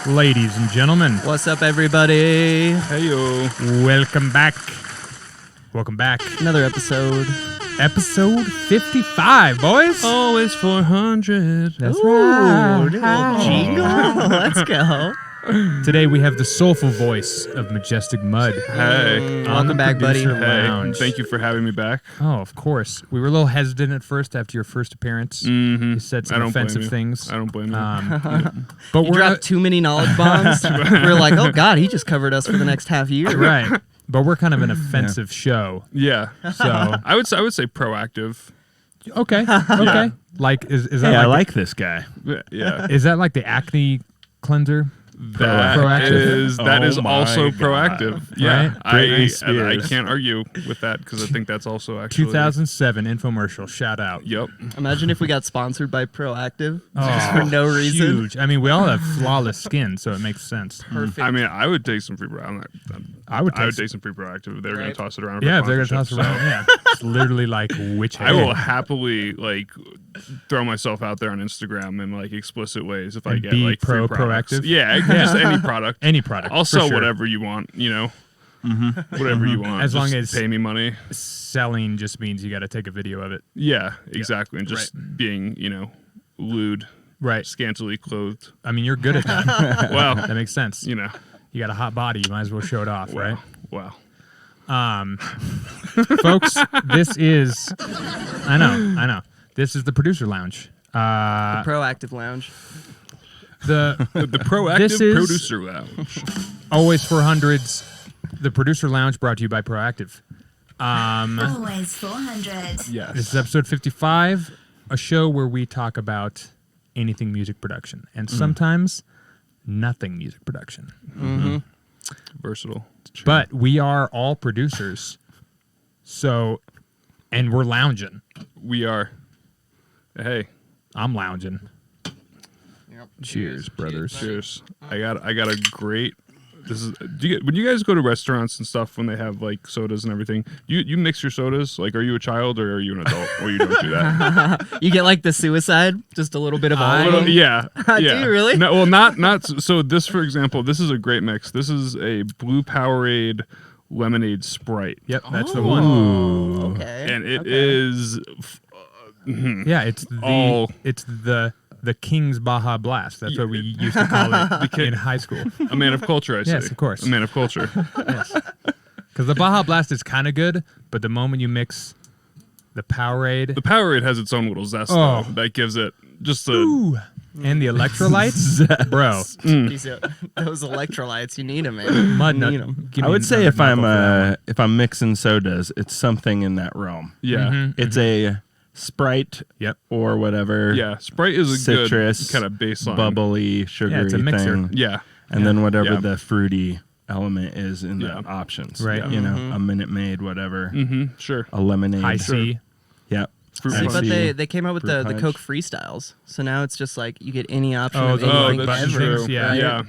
Ladies and gentlemen. What's up, everybody? Hey-yo. Welcome back. Welcome back. Another episode. Episode 55, boys. Always 400. That's Ooh, right. little jingle. Let's go. Today we have the soulful voice of Majestic Mud. Hey. Welcome back, buddy. Hey, Lounge. thank you for having me back. Oh, of course. We were a little hesitant at first after your first appearance. Mm-hmm. You said some offensive things. I don't blame you. But You we're dropped too many knowledge bombs. We're like, oh, God, he just covered us for the next half year. right. But we're kind of an offensive show. Yeah. So I would say proactive. okay. Okay. Like is that Hey, I like like this guy. Yeah. is that like the acne cleanser? That Proactive. is Oh my also God. proactive. Yeah. Right? Britney I Spears. can't argue with that because I think that's also actually 2007 infomercial. Shout out. Yep. Imagine if we got sponsored by Proactive Oh, just for no reason. Huge. I mean, we all have flawless skin, so it makes sense. Perfect. I mean, I would take some free. I would take some free proactive if they were going Right. to toss it around. Yeah, if for they're gonna toss sponsorship, around. so. Yeah, it's literally like witch. I will happily like throw myself out there on Instagram in like explicit ways if I And get be like free products. proactive? Yeah, just any product. Any product. I'll for sell sure. whatever you want. You know, whatever you want. As long Just as- pay me money. Selling just means you got to take a video of it. Yeah, exactly. And just being, lewd, Right. scantily clothed. I mean, you're good at that. Wow. That makes sense. You know. You got a hot body. You might as well show it off, right? Wow. Folks, this is. I know. This is the producer lounge. Proactive Lounge. The The proactive This is- producer lounge. Always 400s. The producer lounge brought to you by Proactive. Always 400. Yes. This is episode 55, a show where we talk about anything music production and sometimes nothing music production. Versatile. But we are all producers. So, and we're lounging. We are. Hey. I'm lounging. Cheers, brothers. Cheers. I got a great. This is. When you guys go to restaurants and stuff when they have like sodas and everything, you mix your sodas. Like, are you a child or are you an adult? Or you don't do that? You get like the suicide, just a little bit of all of them. Yeah. Do Yeah. you really? No. Well, not. So this, for example, this is a great mix. This is a Blue Powerade lemonade Sprite. Yep, that's the one. Okay. And it okay. is. Yeah, it's the King's Baja Blast. That's what we used to call it in high school. A man of culture, I say. Yes, of course. A man of culture. Yes. Because the Baja Blast is kind of good, but the moment you mix the Powerade The Powerade has its own little zest, Oh. though. That gives it just a. ooh, and the electrolytes, bro, Those electrolytes, you need them, man. mud Need nut. 'em. Give I me would say another if I'm mixing sodas, it's something in that realm. Yeah. It's a Sprite Yep. or whatever. Yeah. Sprite is a Citrus, good kind of baseline. bubbly, sugary it's a mixer. thing. Yeah. And then whatever Yeah. the fruity element is in Yeah. the options. Right. You know, a Minute Maid, whatever. Sure. A lemonade. High C. Yep. Fruit I punch. But see. they came out with Fruit the punch. Coke freestyles, so now it's just like you get any option Oh, of the- anything that's ever. true. Yeah. right? Yeah.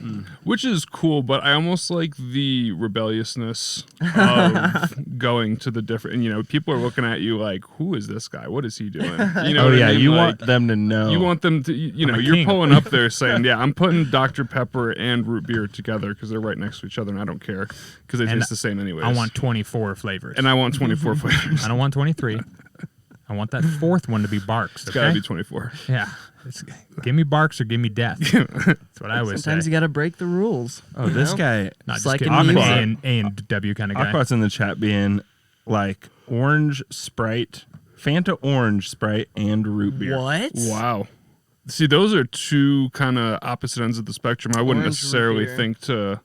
Which is cool, but I almost like the rebelliousness of going to the different. People are looking at you like, "Who is this guy? What is he doing?" You know Oh, what I yeah. mean? You Like, want them to know. You want them to, I'm a you're king. pulling up there saying, "Yeah, I'm putting Dr. Pepper and root beer together because they're right next to each other, and I don't care because they And taste the same anyways." I want 24 flavors. and I want 24 flavors. I don't want 23. I want that fourth one to be Barks. It's gotta Okay? be 24. Yeah. Give me Barks or give me death. That's what I always Sometimes say. you got to break the rules. Oh, this guy. Not It's just like kidding. in I'm an music. A and W kind of guy. Aqua's in the chat being like orange Sprite, Fanta orange Sprite, and root beer. What? Wow. See, those are two kind of opposite ends of the spectrum. I wouldn't Orange root necessarily beer. think to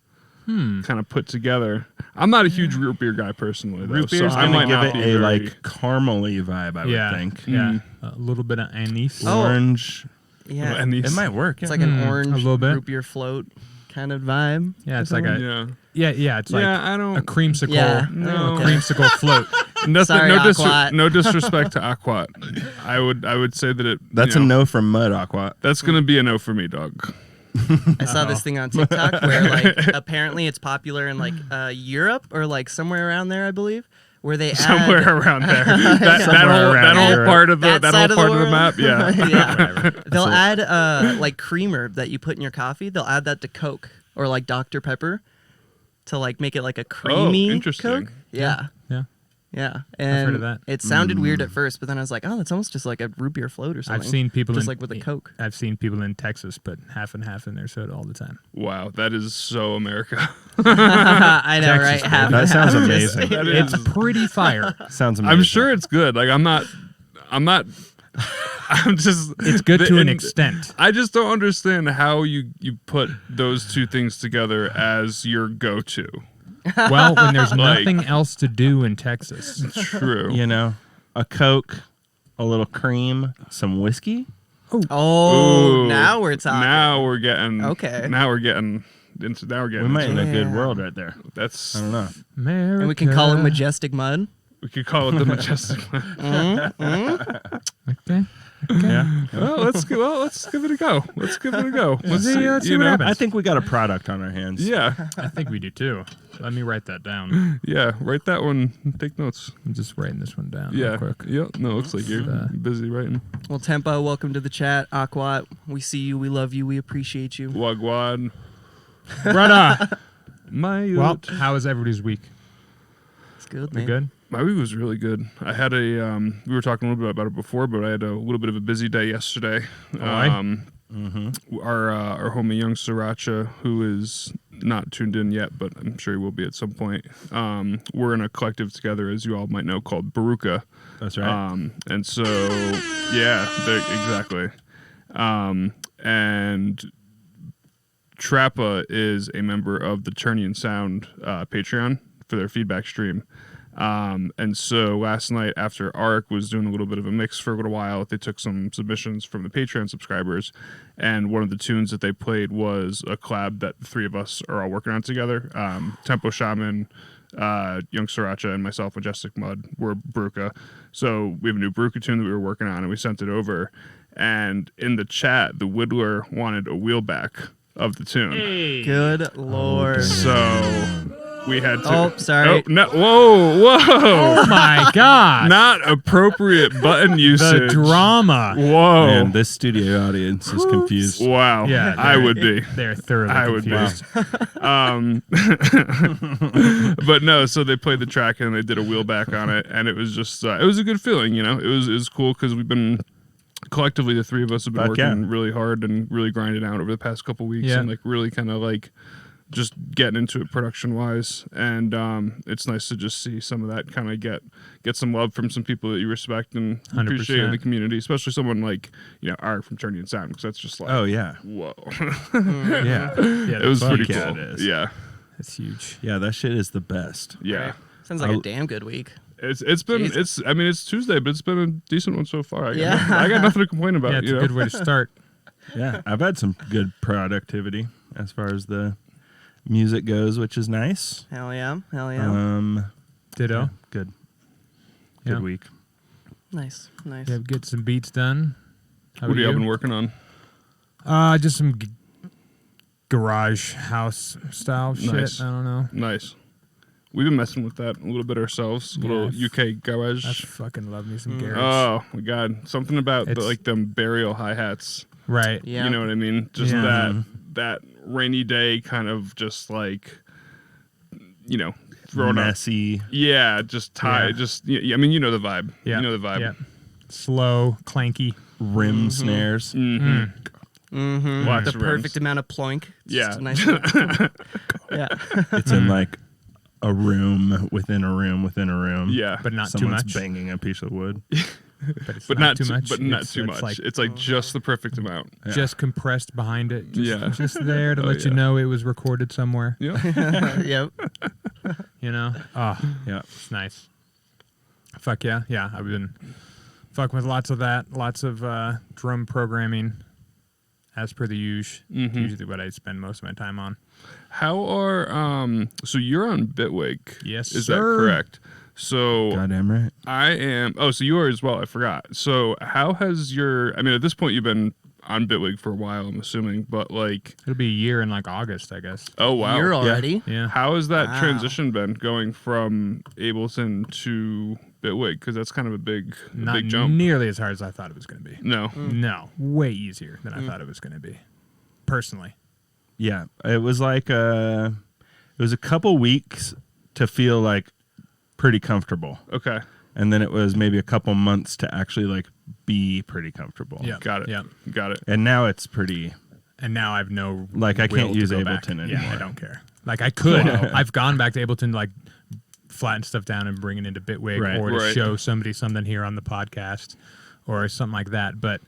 kind of put together. I'm not a huge root beer guy personally, though. Root so beer's I gonna might give not it be a very- like caramely vibe. I Yeah. would think. Yeah. A little bit of anise. Oh. Orange. Yeah. And It these- might work. It's yeah. like an a orange little bit. root beer float kind of vibe. Yeah, it's like a Yeah. it's like Yeah, I don't- a creamsicle. Yeah. No. Okay. Creamsicle float. Nothing, Sorry, Aquat. no disrespect to Aquat. I would say that it. That's you a know, no from Mud Aqua. That's gonna be a no for me, dog. I saw this thing on TikTok where like apparently it's popular in like Europe or like somewhere around there, I believe, where they somewhere add around there. That Somewhere whole around part of the that side of part the of the world. map. Yeah. yeah. They'll add like creamer that you put in your coffee. They'll add that to Coke or like Dr. Pepper to like make it like a creamy interesting. Coke. Yeah. Yeah. Yeah. And heard of that. it sounded weird at first, but then I was like, oh, that's almost just like a root beer float or something. I've seen people just in, like with a Coke. I've seen people in Texas put half and half in their soda all the time. Wow, that is so America. I know, Texas, right? Half That and sounds half. amazing. That It's is. pretty fire. Sounds amazing. I'm sure it's good. Like I'm not. I'm just. It's good to an and extent. I just don't understand how you put those two things together as your go-to. Well, when there's Like- nothing else to do in Texas. True. You know, a Coke, a little cream, some whiskey. Oh, Ooh, now we're talking. Now we're getting. Okay. Now we're getting into. Now we're getting. We might in into a good Yeah. world right there. That's. I don't know. America. And we can call it Majestic Mud. We could call it the Majestic. Okay. Yeah. Let's give it a go. Let's give it a go. Let's See, see. let's see You what know. happens. I think we got a product on our hands. Yeah. I think we do too. Let me write that down. Yeah. Write that one. Take notes. I'm just writing this one down Yeah. real quick. Yeah. No, looks like you're busy writing. Well, Tempo, welcome to the chat. Aquat, we see you, we love you, we appreciate you. Wagwan. Brother. My Well, how was everybody's week? It's good, We man. good? My week was really good. I had a we were talking a little bit about it before, but I had a little bit of a busy day yesterday. Why? Our homie Young Sriracha, who is not tuned in yet, but I'm sure he will be at some point. We're in a collective together, as you all might know, called Baruka. That's right. And so, yeah, exactly. And Trappa is a member of the Turnian Sound Patreon for their feedback stream. And so last night, after Arik was doing a little bit of a mix for a little while, they took some submissions from the Patreon subscribers, and one of the tunes that they played was a collab that the three of us are all working on together. Tempo Shaman, Young Sriracha, and myself, Majestic Mud, were Bruca. So we have a new Bruca tune that we were working on, and we sent it over. And in the chat, the Whittler wanted a wheelback of the tune. Good lord. So we had to. Oh, sorry. Oh, no, whoa. Oh my God. Not appropriate button usage. The drama. Whoa. Man, this studio audience is confused. Wow. Yeah, I would be. They're thoroughly I would be. confused. But no, so they played the track and they did a wheelback on it, and it was just it was a good feeling, you know. It was cool because we've been collectively, the three of us have been Fuck yeah. working really hard and really grinding out over the past couple weeks, Yeah. and like really kind of like just getting into it production wise, and it's nice to just see some of that kind of get some love from some people that you respect and appreciate in the 100%. community, especially someone like, you know, Art from Turnian Sound, because that's just like, Oh yeah. whoa. Yeah. Yeah, It was fuck pretty yeah, cool. it is. Yeah. It's huge. Yeah, that shit is the best. Yeah. Right. Sounds like a damn good week. It's been Jeez. it's Tuesday, but it's been a decent one so far. I Yeah. got nothing to complain about. Yeah, it's you a know? good way to start. Yeah, I've had some good productivity as far as the music goes, which is nice. Hell yeah. Hell yeah. Ditto. Yeah, good. Yeah. Good week. Nice. Nice. Yeah, get some beats done. How What about have you you? been working on? Just some garage house style Nice. shit. I don't know. Nice. We've been messing with that a little bit ourselves. A little Yeah, UK garage. I fucking love me some garage. Oh my god, something about It's- like them burial hi hats. Right. Yeah. You know what I mean? Just Yeah. that rainy day kind of just like, you know, throwing up. Messy. Yeah, just tie. Yeah. Just I mean, you know the vibe. Yeah. You know the vibe. Yeah. Slow, clanky. Rim snares. Mm-hmm. Mm-hmm. Wax The rims. perfect amount of ploink. Yeah. Just a nice yeah. It's in like a room within a room within a room. Yeah. But not Someone's too much. banging a piece of wood. But it's but not too much. But not It's- too it's much. Like It's like just the perfect amount. just compressed behind it. Just, Yeah. Just there to Oh, let you yeah. know it was recorded somewhere. Yeah. Yep. You know? Oh, Yeah. it's nice. Fuck yeah. Yeah. I've been fucking with lots of that. Lots of drum programming as per the usual. Mhm. Usually what I spend most of my time on. How are so you're on Bitwig? Yes, Is sir. that correct? So Goddamn right. I am. Oh, so you are as well. I forgot. So how has your? I mean, at this point, you've been on Bitwig for a while, I'm assuming, but like, It'll be a year in like August, I guess. oh wow, You're already. Yeah. How has that Wow. transition been going from Ableton to Bitwig? Because that's kind of a big Not jump. nearly as hard as I thought it was going to be. No, No, way easier than I thought it was going to be. Personally. Yeah, it was like it was a couple weeks to feel like pretty comfortable, okay, and then it was maybe a couple months to actually like be pretty comfortable. Yeah. got it, Yeah. got it. And now it's pretty. And now I've no Like, I can't will to use go back. Ableton Yeah, I anymore. don't care. Like I could. I've gone back to Ableton to like flatten stuff down and bring it into Bitwig Right. or to Right. show somebody something here on the podcast or something like that. But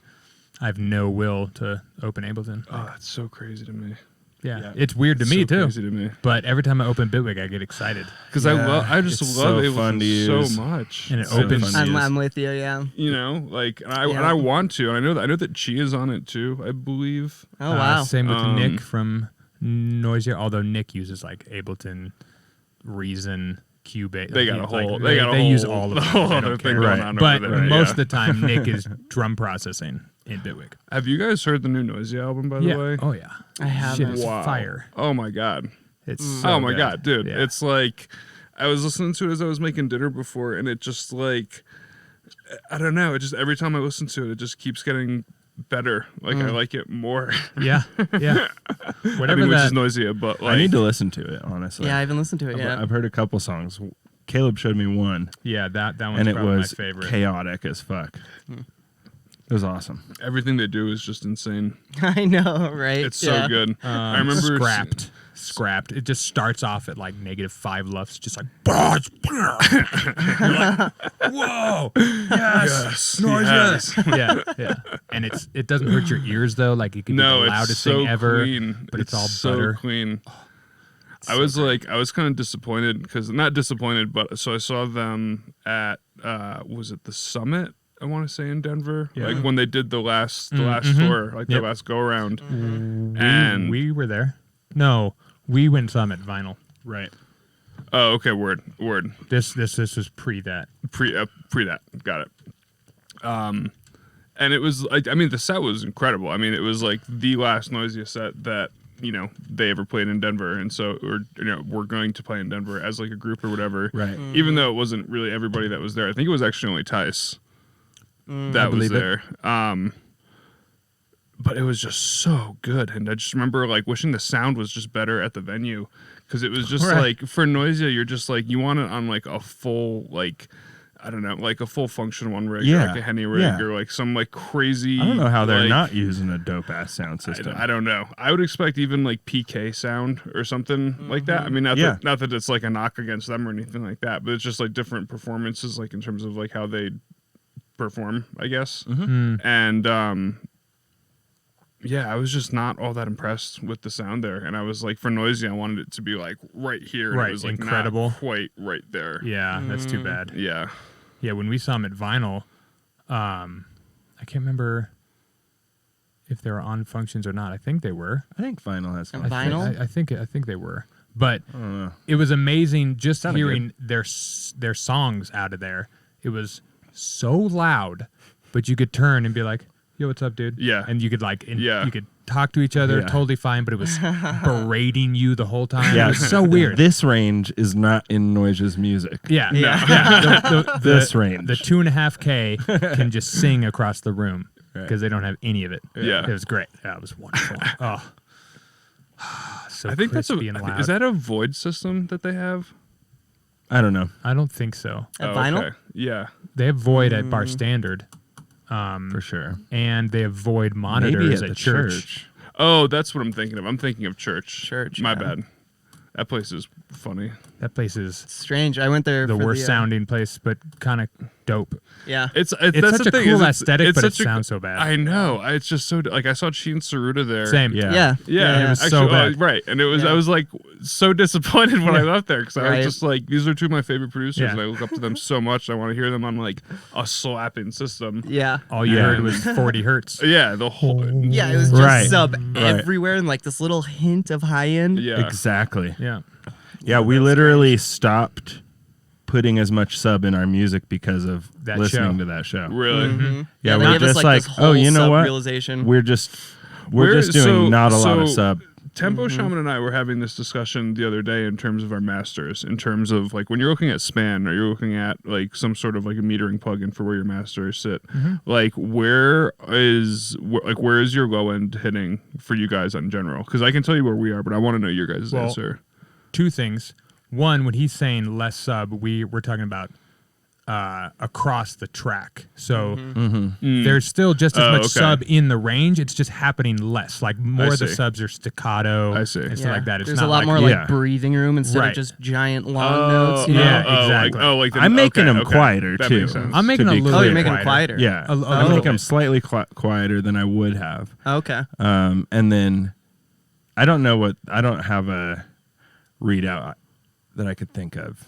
I have no will to open Ableton. Oh, that's so crazy to me. Yeah. It's weird to It's me so too. Crazy to me. But every time I open Bitwig, I get excited. Because Yeah, I just it's love so fun to Ableton use. so much. And it So opens. fun to use. I'm with you. Yeah. You know, like, and I Yeah. want to, and I know that Chi is on it too. I believe. Oh wow. Same with Um, Nick from Noisier, although Nick uses like Ableton, Reason, Cubase. They got a whole. Like, they got a they whole, use all of them. whole They other don't thing care. going Right. on But over there. most yeah. of the time, Nick is drum processing in Bitwig. Have you guys heard the new Noisy album, by the Yeah. way? Oh yeah. I haven't. Shit is Wow. fire. Oh my god. It's Oh my god, dude. Yeah. It's like I was listening to it as I was making dinner before, and it just like I don't know. It just every time I listen to it, it just keeps getting better. Like I like it more. Yeah. Yeah. I Whatever mean, which that. is noisier, but like I need to listen to it, honestly. Yeah, I haven't listened to it yet. I've heard a couple songs. Caleb showed me one, Yeah, that one's and it probably was my favorite. chaotic as fuck. It was awesome. everything they do is just insane. I know, right? It's so good. I remember Scrapped. It just starts off at like -5 lufs, just like, you're like, whoa, yes, Yes. yeah, yeah. And it doesn't hurt your ears though. Like it could be No, the it's loudest so thing ever, clean. but it's all so butter. clean. I was kind of disappointed because not disappointed, but so I saw them at was it the Summit? I want to say in Denver, Yeah. like when they did the last mhm. tour, like Yep. the last go around, Mm-hmm. and we were there. No, we went Summit vinyl. Right. oh, okay, word, This was pre that. pre that, got it. And it was like, I mean, the set was incredible. I mean, it was like the last noisiest set that they ever played in Denver, and so we're going to play in Denver as like a group or whatever. Right. Even though it wasn't really everybody that was there. I think it was actually only Tice that was believe it. there. But it was just so good, and I just remember like wishing the sound was just better at the venue because it was just Right. like for Noisia, you're just like you want it on like a full like. I don't know, like a full function one rig, or Yeah, like a Henny rig, yeah. or like some like crazy. I don't know how they're like, not using a dope ass sound system. I don't know. I would expect even like PK sound or something like that. I mean, not that it's like a knock against them or anything like that, but it's just like different performances, like in terms of like how they perform, I guess. And yeah, I was just not all that impressed with the sound there, and I was like, for Noisy, I wanted it to be like right here, and Right, it was like incredible. not quite right there. Yeah, that's too bad. Yeah. Yeah, when we saw them at Vinyl, I can't remember if they were on functions or not. I think they were. I think vinyl has. And fun. Vinyl? I think they were. But I don't know. it was amazing just Sounded hearing their songs out of there. It was so loud, but you could turn and be like, "Yo, what's up, dude?" Yeah. and you could like, Yeah. you could talk to each other, Yeah. totally fine. But it was berating you the whole time. Yeah. It was so weird. This range is not in Noise's music. Yeah, Yeah. yeah. This range. the 2.5K can just sing across the room Right. because they don't have any of it. Yeah. It was great. That was wonderful. Oh, so I think that's crispy and loud. is that a void system that they have? I don't know I don't think so. At Vinyl? Okay. Yeah. They have Void at Bar Standard, for sure. and they have Void Maybe monitors at the church. Oh, that's what I'm thinking of. I'm thinking of Church. Church, My yeah. bad. That place is funny. That place is Strange. I went there the for worst sounding place, but kind of dope. Yeah. It's It's that's such the a thing, cool is aesthetic, but it such a- sounds so bad. I know. It's just so like I saw Sheen Saruta there. Same. Yeah. Yeah. Yeah, it was so bad. right, and it was. Yeah. I was like so disappointed when I Yeah. left there because I Right. was just like, these are two of my favorite producers, Yeah. and I look up to them so much. I want to hear them on like a slapping system. Yeah. All you Yeah. heard was 40 hertz. Yeah, the whole. Yeah, it was just Right. sub Right. everywhere and like this little hint of high end. Yeah, Exactly. Yeah. Yeah, we literally stopped putting as much sub in our music because of That listening show. to that show. Really? Yeah, they we're give us just like this whole oh, you know sub what? realization. We're just doing not a lot of sub. Tempo Shaman and I were having this discussion the other day in terms of our masters, in terms of like when you're looking at span or you're looking at like some sort of like a metering plugin for where your masters sit, like where is your low end hitting for you guys in general? Because I can tell you where we are, but I want to know your guys' answer. 2 things. One, when he's saying less sub, we're talking about across the track. So there's still just as much sub in the range. It's just happening less. Like more of the see. subs are staccato I see. and stuff like that. It's There's not a lot like, more yeah. like breathing room instead Right. of just giant long notes. You know? Yeah, exactly. I'm I'm making them quieter that too. Makes sense. I'm making to a be little Oh, bit you're making them quieter. quieter. Yeah, I little make them bit. slightly quieter than I would have. Okay. And then I don't have a readout that I could think of.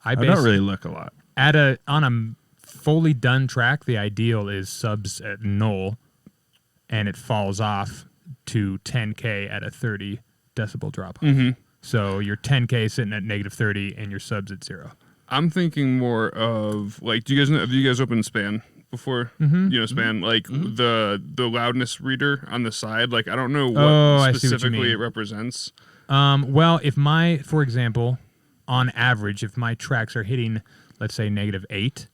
I don't really look a lot. On a fully done track, the ideal is subs at null, and it falls off to 10K at a 30 decibel drop off. So your 10K sitting at -30 and your subs at 0. I'm thinking more of like, have you guys opened Span before? You know Span, like the loudness reader on the side. Like I don't know what I see what you specifically mean. it represents. Well, for example, on average, if my tracks are hitting, let's say -8,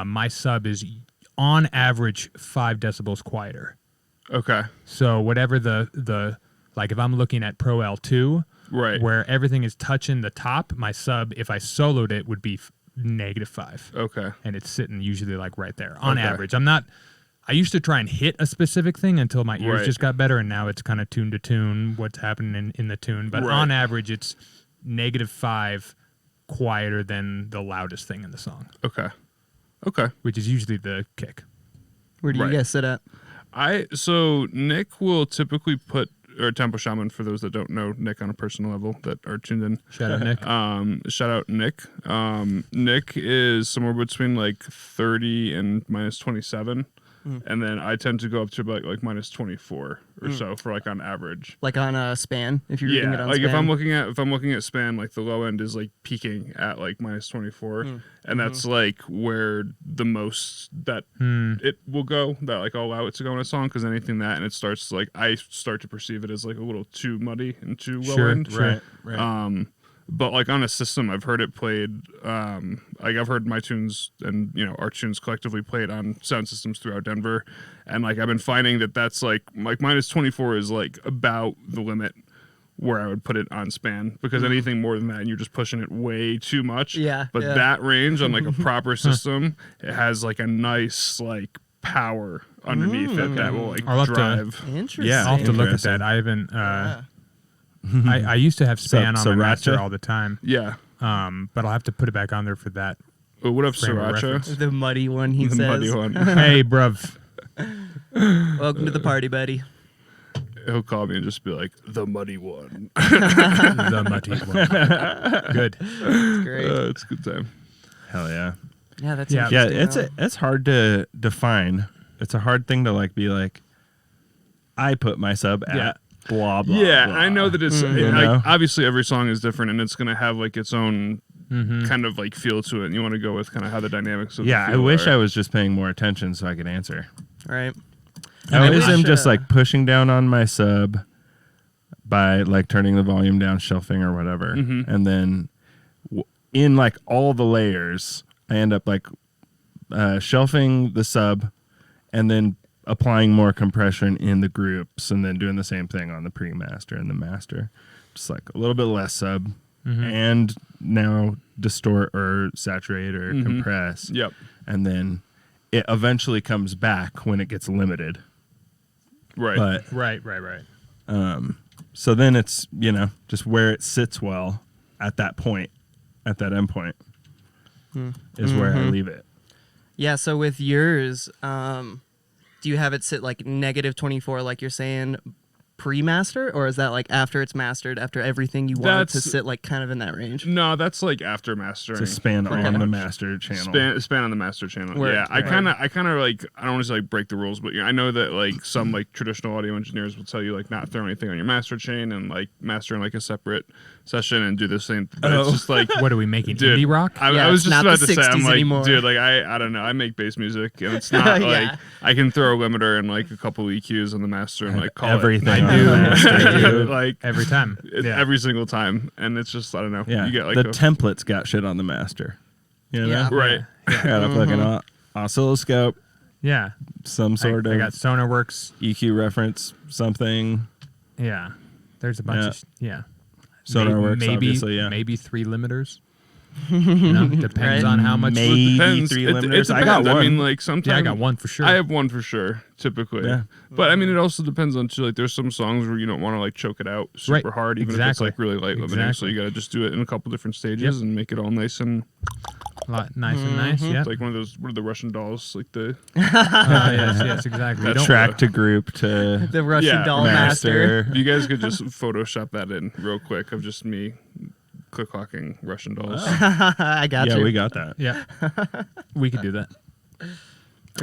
my sub is on average 5 decibels quieter. Okay. So whatever the like, if I'm looking at Pro L2, Right. where everything is touching the top, my sub, if I soloed it, would be -5. Okay. And it's sitting usually like right there on Okay. average. I used to try and hit a specific thing until my ears Right. just got better, and now it's kind of tune to tune what's happening in the tune. But Right. on average, it's -5 quieter than the loudest thing in the song, Okay. Okay. which is usually the kick. Where do Right. you guys sit at? So Nick will typically put, or Tempo Shaman for those that don't know Nick on a personal level that are tuned in. Shout out, Nick. Shout out Nick. Nick is somewhere between like 30 and -27. And then I tend to go up to about like -24 or so for like on average. Like on a span, if you're reading it Yeah, on like span. if I'm looking at span, like the low end is like peaking at like -24, and that's like where the most that it will go, that like I'll allow it to go in a song, because anything that and it starts to, like, I start to perceive it as like a little too muddy and too low end. Right. But like on a system, I've heard it played. Like I've heard my tunes and our tunes collectively played on sound systems throughout Denver, and like I've been finding that that's like -24 is like about the limit where I would put it on span, because anything more than that, and you're just pushing it way too much. Yeah, But yeah. that range on like a proper system, it has like a nice like power underneath it that will like I'll have to- drive. Interesting. Yeah. I'll have to look at Interesting. that. I haven't. I used to have span on my master Sriracha? all the time, Yeah. but I'll have to put it back on there for that. But what up, Frame of Sriracha? reference. The muddy one, he The says. muddy one. Hey, bruv. Welcome to the party, buddy. He'll call me and just be like, the muddy one. The muddy one. Good. Great. It's a good time. Hell yeah. Yeah, that's Yeah. Yeah, interesting. it's hard to define. It's a hard thing to like be like, I put my sub at Yeah. blah blah. Yeah, blah. I know that it's You like, know? obviously every song is different, and it's gonna have like its own kind of like feel to it, and you want to go with kind of how the dynamics of Yeah, the I feel wish are. I was just paying more attention so I could answer. Right. I always am wish, just like pushing down on my sub by like turning the volume down, shelving or whatever, and then in like all the layers, I end up like shelving the sub, and then applying more compression in the groups, and then doing the same thing on the pre-master and the master, just like a little bit less sub, and now distort or saturate or compress. Yep. And then it eventually comes back when it gets limited. Right. But Right. so then it's, just where it sits well at that point, at that end point, is where I leave it. Yeah, so with yours, do you have it sit like -24, like you're saying, pre-master, or is that like after it's mastered, after everything you want it to That's- sit like kind of in that range? No, that's like after mastering. To span pretty on the much. master channel. Span on the master channel. Word, Yeah, I right. kind of like, I don't want to say like break the rules, but I know that like some like traditional audio engineers will tell you like not throw anything on your master chain and like master in like a separate session and do the same. But it's just like, What are we making? dude, Indie rock? I Yeah, was it's just not about the to say, I'm 60s like, anymore. dude, like I don't know, I make bass music and it's not Yeah. like I can throw a limiter and like a couple EQs on the master and like call everything it. on the master, dude. like Every time. Yeah. every single time, and it's just I don't know. Yeah, You get like the a, templates got shit on the master. You know? Yeah. right. Got a fucking oscilloscope, Yeah. some sort I of got SonarWorks. EQ reference, something. Yeah. There's a bunch Yeah. of yeah. SonarWorks, maybe, obviously, yeah. Maybe 3 limiters. Depends Right. on how much. Maybe Depends. 3 It limiters. I got depends. one. I mean, like sometimes Yeah, I got one for sure. I have one for sure, typically. Yeah. But I mean, it also depends on too. Like, there's some songs where you don't want to like choke it out super Right. hard, even if it's Exactly. like really light limiting. So Exactly. you got to just do it in a couple different stages and make it all nice and Nice and nice. Yeah. it's like one of those. What are the Russian dolls? Like the Yes, exactly. You don't- Track to group to The Russian Yeah, doll master. master. you guys could just Photoshop that in real quick of just me click-clocking Russian dolls. I got Yeah, you. we got that. Yeah. We could do that.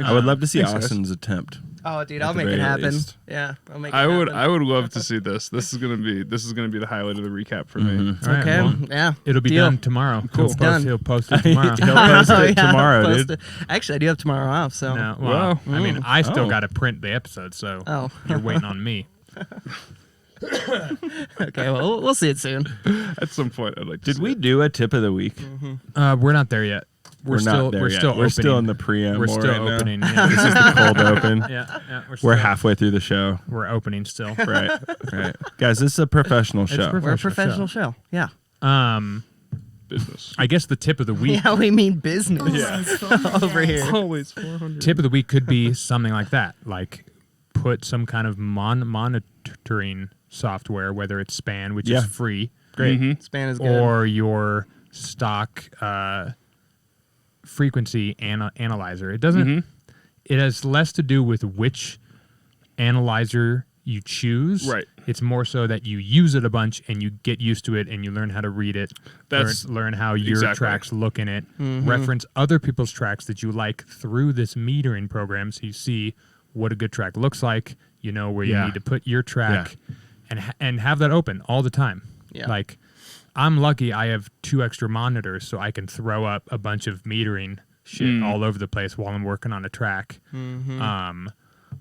I would love to see Thanks, guys. Austin's attempt. Oh, dude, At I'll the make it very happen. least. Yeah, I'll make it I would happen. love to see this. This is gonna be the highlight of the recap for me. Mm-hmm. All right, Okay, well, yeah. it'll be Deal. done tomorrow. Cool. He'll Done. He'll post it tomorrow. He'll post Oh, it yeah, tomorrow, post dude. it. Actually, I do have tomorrow off, so. No, well, I mean, I still Oh. got to print the episode, so Oh. you're waiting on me. Okay, well, we'll see it soon. At some point, I'd like to Did see we it. do a tip of the week? We're not there yet. We're not still there we're yet. still We're still in opening. the preamble. We're still right now. opening. Yeah. This is the cold open. yeah. We're still- halfway through the show. We're opening still. Right. Right. Guys, this is a professional show. We're a professional show. Yeah. business? I guess the tip of the week. Yeah, we mean business Always 400. over here. Always 400. Tip of the week could be something like that, like put some kind of monitoring software, whether it's SPAN, which Yeah. is free, Great. Span is good. or your stock frequency analyzer. It doesn't. It has less to do with which analyzer you choose. Right. It's more so that you use it a bunch and you get used to it and you learn how to read it. That's- learn how your exactly. tracks look in it. Reference other people's tracks that you like through this metering program, so you see what a good track looks like. You know where you Yeah. need to put your track, and have that open all the time. Yeah. Like, I'm lucky I have 2 extra monitors, so I can throw up a bunch of metering shit all over the place while I'm working on a track.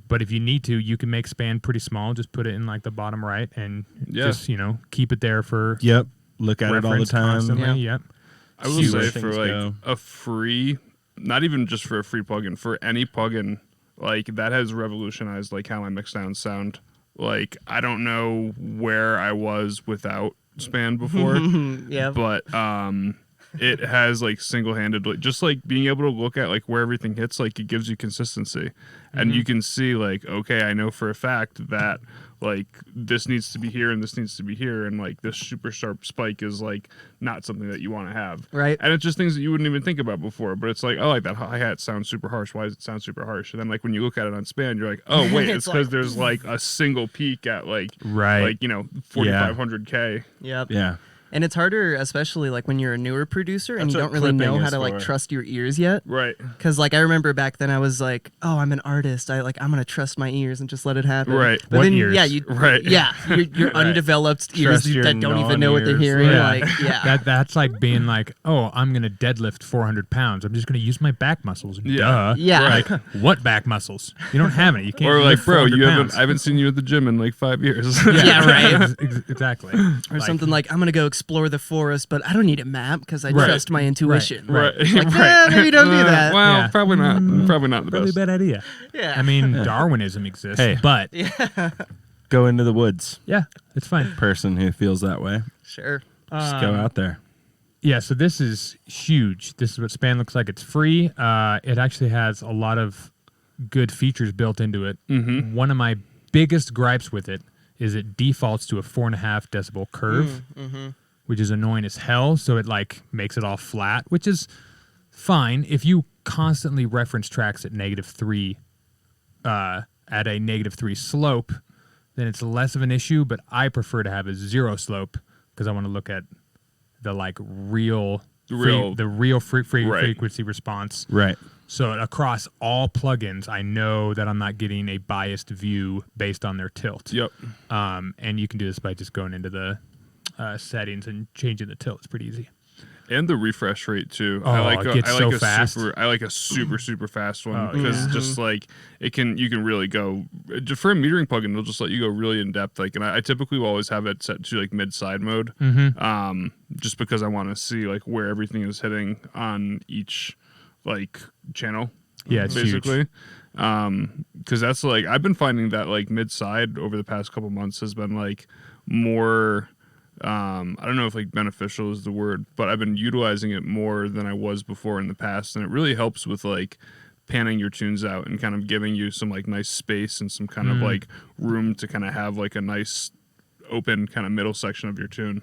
But if you need to, you can make SPAN pretty small. Just put it in like the bottom right, and Yeah. just keep it there for Yep. Look at it all the reference time. constantly. Yeah. Yep. I will See say where for things like go. a free, not even just for a free plugin, for any plugin, like that has revolutionized like how my mix downs sound. Like I don't know where I was without SPAN before, Yeah. but it has like single-handedly just like being able to look at like where everything hits, like it gives you consistency, and you can see like, okay, I know for a fact that like this needs to be here and this needs to be here, and like this super sharp spike is like not something that you want to have, Right. and it's just things that you wouldn't even think about before, but it's like, oh, like that hi-hat sounds super harsh, why does it sound super harsh? And then like when you look at it on SPAN, you're like, oh wait, it's It's because like- there's like a single peak at like Right. like 4500K. Yep. Yeah. And it's harder, especially like when you're a newer producer and That's you what don't really know clipping how is to like for. trust your ears yet. Right. Because like I remember back then I was like, oh, I'm an artist. I'm gonna trust my ears and just let it happen. Right. But What then ears? yeah, you Right. yeah, your undeveloped ears Trust your that don't even know what they're non-ears. hearing. Right. Like yeah. That's like being like, oh, I'm gonna deadlift 400 pounds. I'm just gonna use my back muscles. Yeah. Duh. Yeah. Like, what back muscles? You don't have any. You can't. Or like, lift bro, 400 you pounds. I haven't seen you at the gym in like 5 years. Yeah, right. Exactly. Or something like I'm gonna go explore the forest, but I don't need a map because I Right. trust my intuition. Right. Like, right. maybe don't do that. Well, Yeah. probably not. Probably not the Probably a best. bad idea. Yeah. I mean, Darwinism exists, Hey. but Go into the woods. yeah, it's fine. Person who feels that way. Sure. Just go out there. Yeah, so this is huge. This is what SPAN looks like. It's free. It actually has a lot of good features built into it. One of my biggest gripes with it is it defaults to a 4.5 decibel curve, which is annoying as hell. So it like makes it all flat, which is fine if you constantly reference tracks at -3, at a -3 slope. then it's less of an issue. But I prefer to have a zero slope because I want to look at the like real frequency response. Right. So across all plugins, I know that I'm not getting a biased view based on their tilt. Yep. And you can do this by just going into the settings and changing the tilt. It's pretty easy. And the refresh rate too. Oh, it gets so fast. I like a super fast one Oh, because just like you can really go for a metering plugin. They'll just let you go really in depth. Like, and I typically will always have it set to like mid side mode, just because I want to see like where everything is hitting on each like channel. Yeah, it's basically. Because that's like I've been finding that like mid side over the past couple months has been like more. I don't know if like beneficial is the word, but I've been utilizing it more than I was before in the past, and it really helps with like panning your tunes out and kind of giving you some like nice space and some kind of like room to kind of have like a nice open kind of middle section of your tune.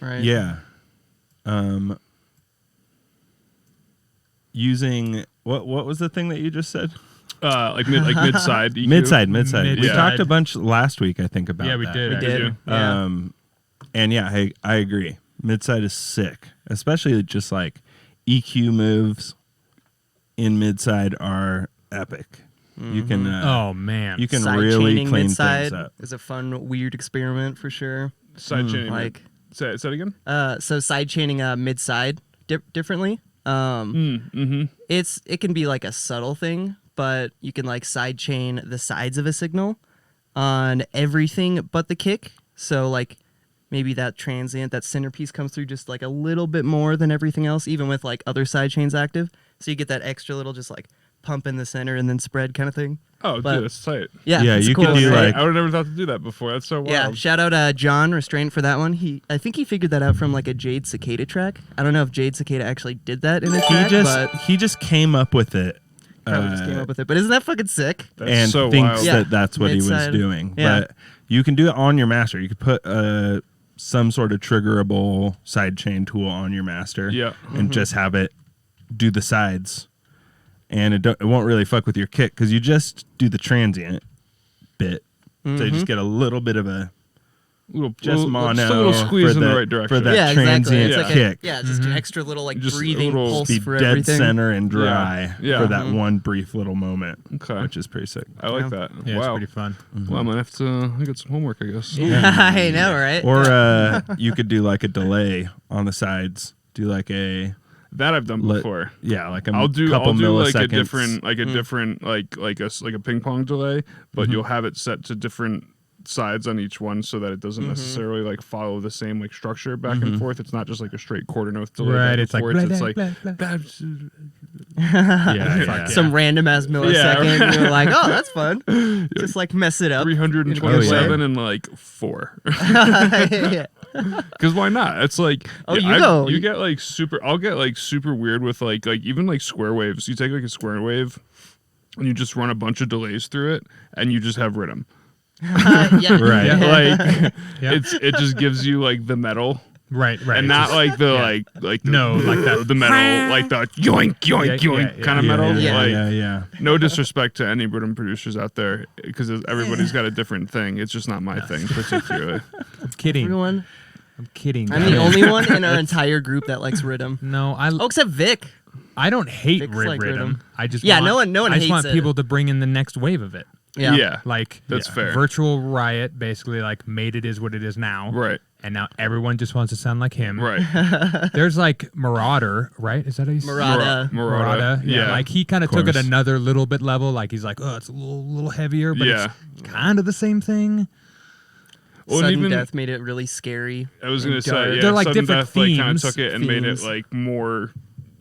Right. Yeah. Using what was the thing that you just said? Like mid side EQ. Mid-side. We Mid-side. talked a bunch last week, I think, about that. Yeah, we did. We actually. did. Yeah. And yeah, I agree. Mid-side is sick, especially just like EQ moves in mid-side are epic. You can Oh man. you can Side really chaining clean mid-side things up. is a fun, weird experiment for sure. Side chaining. Like, say it again. so side chaining mid-side differently. It can be like a subtle thing, but you can like side chain the sides of a signal on everything but the kick. So like maybe that transient, that centerpiece comes through just like a little bit more than everything else, even with like other side chains active. So you get that extra little just like pump in the center and then spread kind of thing. Oh, But- dude, that's tight. Yeah, Yeah, it's you cool, could do, right? like- I would have never thought to do that before. That's so wild. Yeah, shout out John Restraint for that one. I think he figured that out from like a Jade Cicada track. I don't know if Jade Cicada actually did that in a track, but He just came up with it. probably just came up with it. But isn't that fucking sick? That's And so thinks wild. Yeah. that that's what he was Mid-side. doing. Yeah. But you can do it on your master. You could put some sort of triggerable sidechain tool on your master. Yeah. And just have it do the sides. And it won't really fuck with your kick because you just do the transient bit. So you just get a little bit of a just mono just a little squeeze for in the right direction. for that Yeah, exactly. transient It's like kick. just an extra little like Just a breathing little- pulse Be for dead everything. center and dry Yeah. for that one brief little moment, Okay. which is pretty sick. I like Yeah. that. Yeah, wow. it's pretty fun. Well, I'm gonna have to. I got some homework, I guess. I know, right? Or you could do like a delay on the sides. Do like a That I've done before. like a I'll do couple like a milliseconds. different like a ping pong delay, but you'll have it set to different sides on each one so that it doesn't necessarily like follow the same like structure back and forth. It's not just like a straight quarter note delay. Right, back and it's like forth. blah, It's blah, like blah, blah. Yeah. Some random ass millisecond. And you're like, oh, that's fun. Just like mess it up. 327 and like 4. Yeah. Because why not? It's like Oh, you go. You get like super. I'll get like super weird with like even like square waves. You take like a square wave and you just run a bunch of delays through it, and you just have rhythm. Yeah. Right. Like Yeah. it just gives you like the metal. Right. And not like the like the, No, like that. the metal like the yoink yoink Yeah, yoink yeah, kind of yeah, metal. Yeah. Like Yeah. no disrespect to any rhythm producers out there, because everybody's got a different thing. It's just not my thing particularly. I'm kidding. Everyone. I'm kidding. I'm the only one in our entire group that likes rhythm. No, Oh, except Vic. I don't hate Vic's rhythm. like rhythm. I just Yeah, want, no one I just hates want it. people to bring in the next wave of it. Yeah. Like That's fair. Virtual Riot basically like made it is what it is now. Right. And now everyone just wants to sound like him. Right. There's like Marauder, right? Is that how you say it? Murata. Murata. Yeah. Yeah. Like he kind of took it course. another little bit level. Like he's like, oh, it's a little heavier, but Yeah. it's kind of the same thing. Well, and Sudden even- death made it really scary. I was gonna and say, dark. yeah, They're like Sudden different Death like kind of themes. took it and made it Themes. like more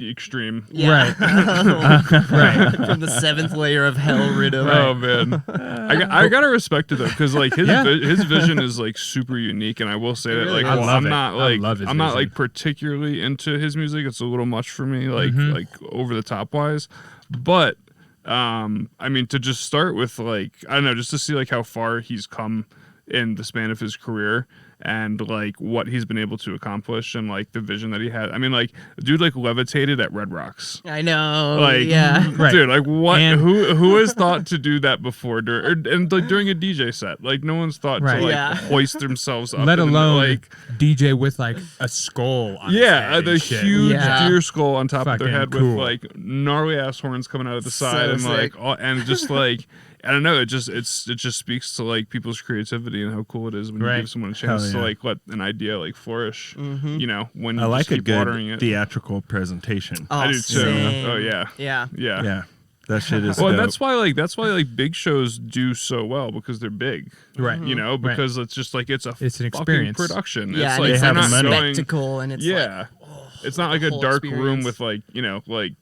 extreme. Yeah. Right. From the 7th layer of hell rhythm. Oh man, I gotta respect it though, because like his Yeah. his vision is like super unique, and I will say that really like is. I while love I'm it. not I like love his I'm not vision. like particularly into his music. It's a little much for me, like over the top wise, but I mean to just start with like I don't know, just to see like how far he's come in the span of his career, and like what he's been able to accomplish and like the vision that he had. I mean, like dude like levitated at Red Rocks. I know. Like, yeah. Right. dude, like what? And- Who has thought to do that before? And like during a DJ set, like no one's thought Right. to like Yeah. hoist themselves up. Let and, alone like DJ with like a skull on his yeah, head the and shit. huge Yeah. deer skull on top of their Fucking head cool. with like gnarly ass horns coming out of the So side and like sick. all, and just like I don't know, it just speaks to like people's creativity and how cool it is when you Right. give someone a chance to yeah. like let an idea like flourish. You know, when you I like just a keep good watering it. theatrical presentation. Oh, I do too. same. Oh yeah. Yeah. Yeah. Yeah, that shit is. Well, and dope. that's why like big shows do so well because they're big, Right. You know, Right. because it's just like it's a It's an fucking experience. production. Yeah, it's and like it's they're like a not going, spectacle, and it's yeah, it's not like a whole dark room experience. with like you know like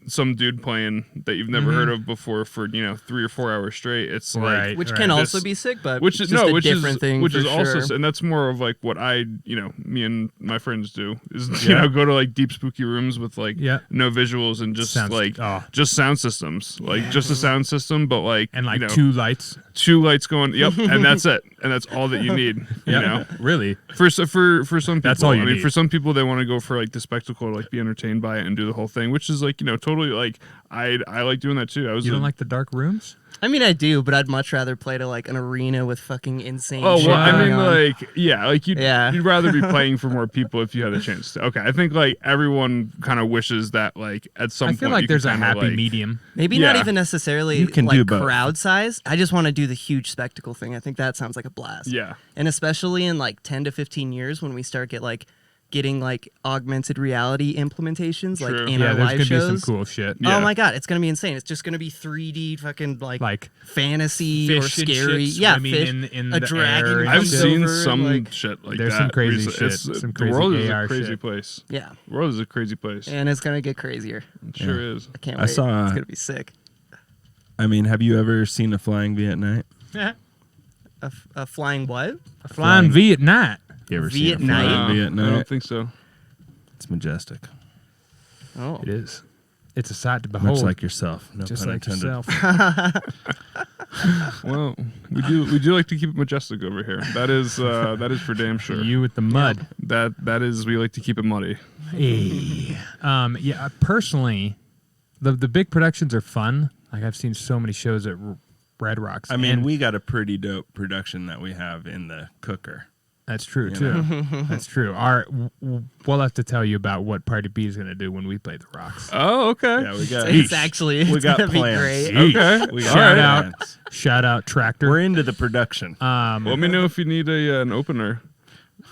some dude playing that you've never heard of before for 3 or 4 hours straight. It's like Right. which can also This- be sick, but which is just no, a which different is thing. which for is also, sure. and that's more of like what me and my friends do is you know go to like deep spooky rooms with like Yeah. no visuals and just Sounds- like oh. just sound systems, like just a sound system, but like And like you know, two lights. two lights going, yep, and that's it, and that's all that you need, you know. Really. For some people, That's all you I mean, need. for some people, they want to go for like the spectacle, like be entertained by it and do the whole thing, which is like totally like I like doing that too. I was You don't like the dark rooms? I mean, I do, but I'd much rather play to like an arena with fucking insane. oh shit well, I going mean on. like yeah, like Yeah. you'd rather be playing for more people if you had a chance to. Okay, I think like everyone kind of wishes that like at some I point feel like you there's could a kinda, happy like, medium. Maybe not Yeah. even necessarily You can like do both. crowd size. I just want to do the huge spectacle thing. I think that sounds like a blast. Yeah. And especially in like 10 to 15 years when we start getting like augmented reality implementations True. like in Yeah, our there's live gonna shows. be some cool shit. Yeah. Oh my god, it's gonna be insane. It's just gonna be 3D fucking like fantasy or fish and scary. shit yeah, swimming fish. in a the dragon air and I've comes shit. seen over, some like- shit like There's that. some crazy recently. shit, It's- some the crazy world is a AR crazy shit. place. Yeah, The world is a crazy place. and it's gonna get crazier. It sure is. I can't I wait. saw- It's gonna be sick. I mean, have you ever seen a flying V at night? A flying what? Flying V at night. You ever V seen at a flying night? V at I night? don't think so. It's majestic, Oh, It is. It's a sight to behold. much like yourself. No just pun like intended. yourself. Well, we do like to keep it majestic over here. That is for damn sure. You with the mud. That is we like to keep it muddy. Hey. Yeah, personally, the big productions are fun. Like I've seen so many shows at Red Rocks. I mean, and we got a pretty dope production that we have in the cooker. that's true you too. That's true. We'll have to tell you about what Party B is going to do when we play the Rocks. Oh, okay. Yeah, we got. it's actually we got gonna be plans. great. Okay. We got Shout out. plans. Shout out Tractor. We're into the production, Let me know if you need an opener.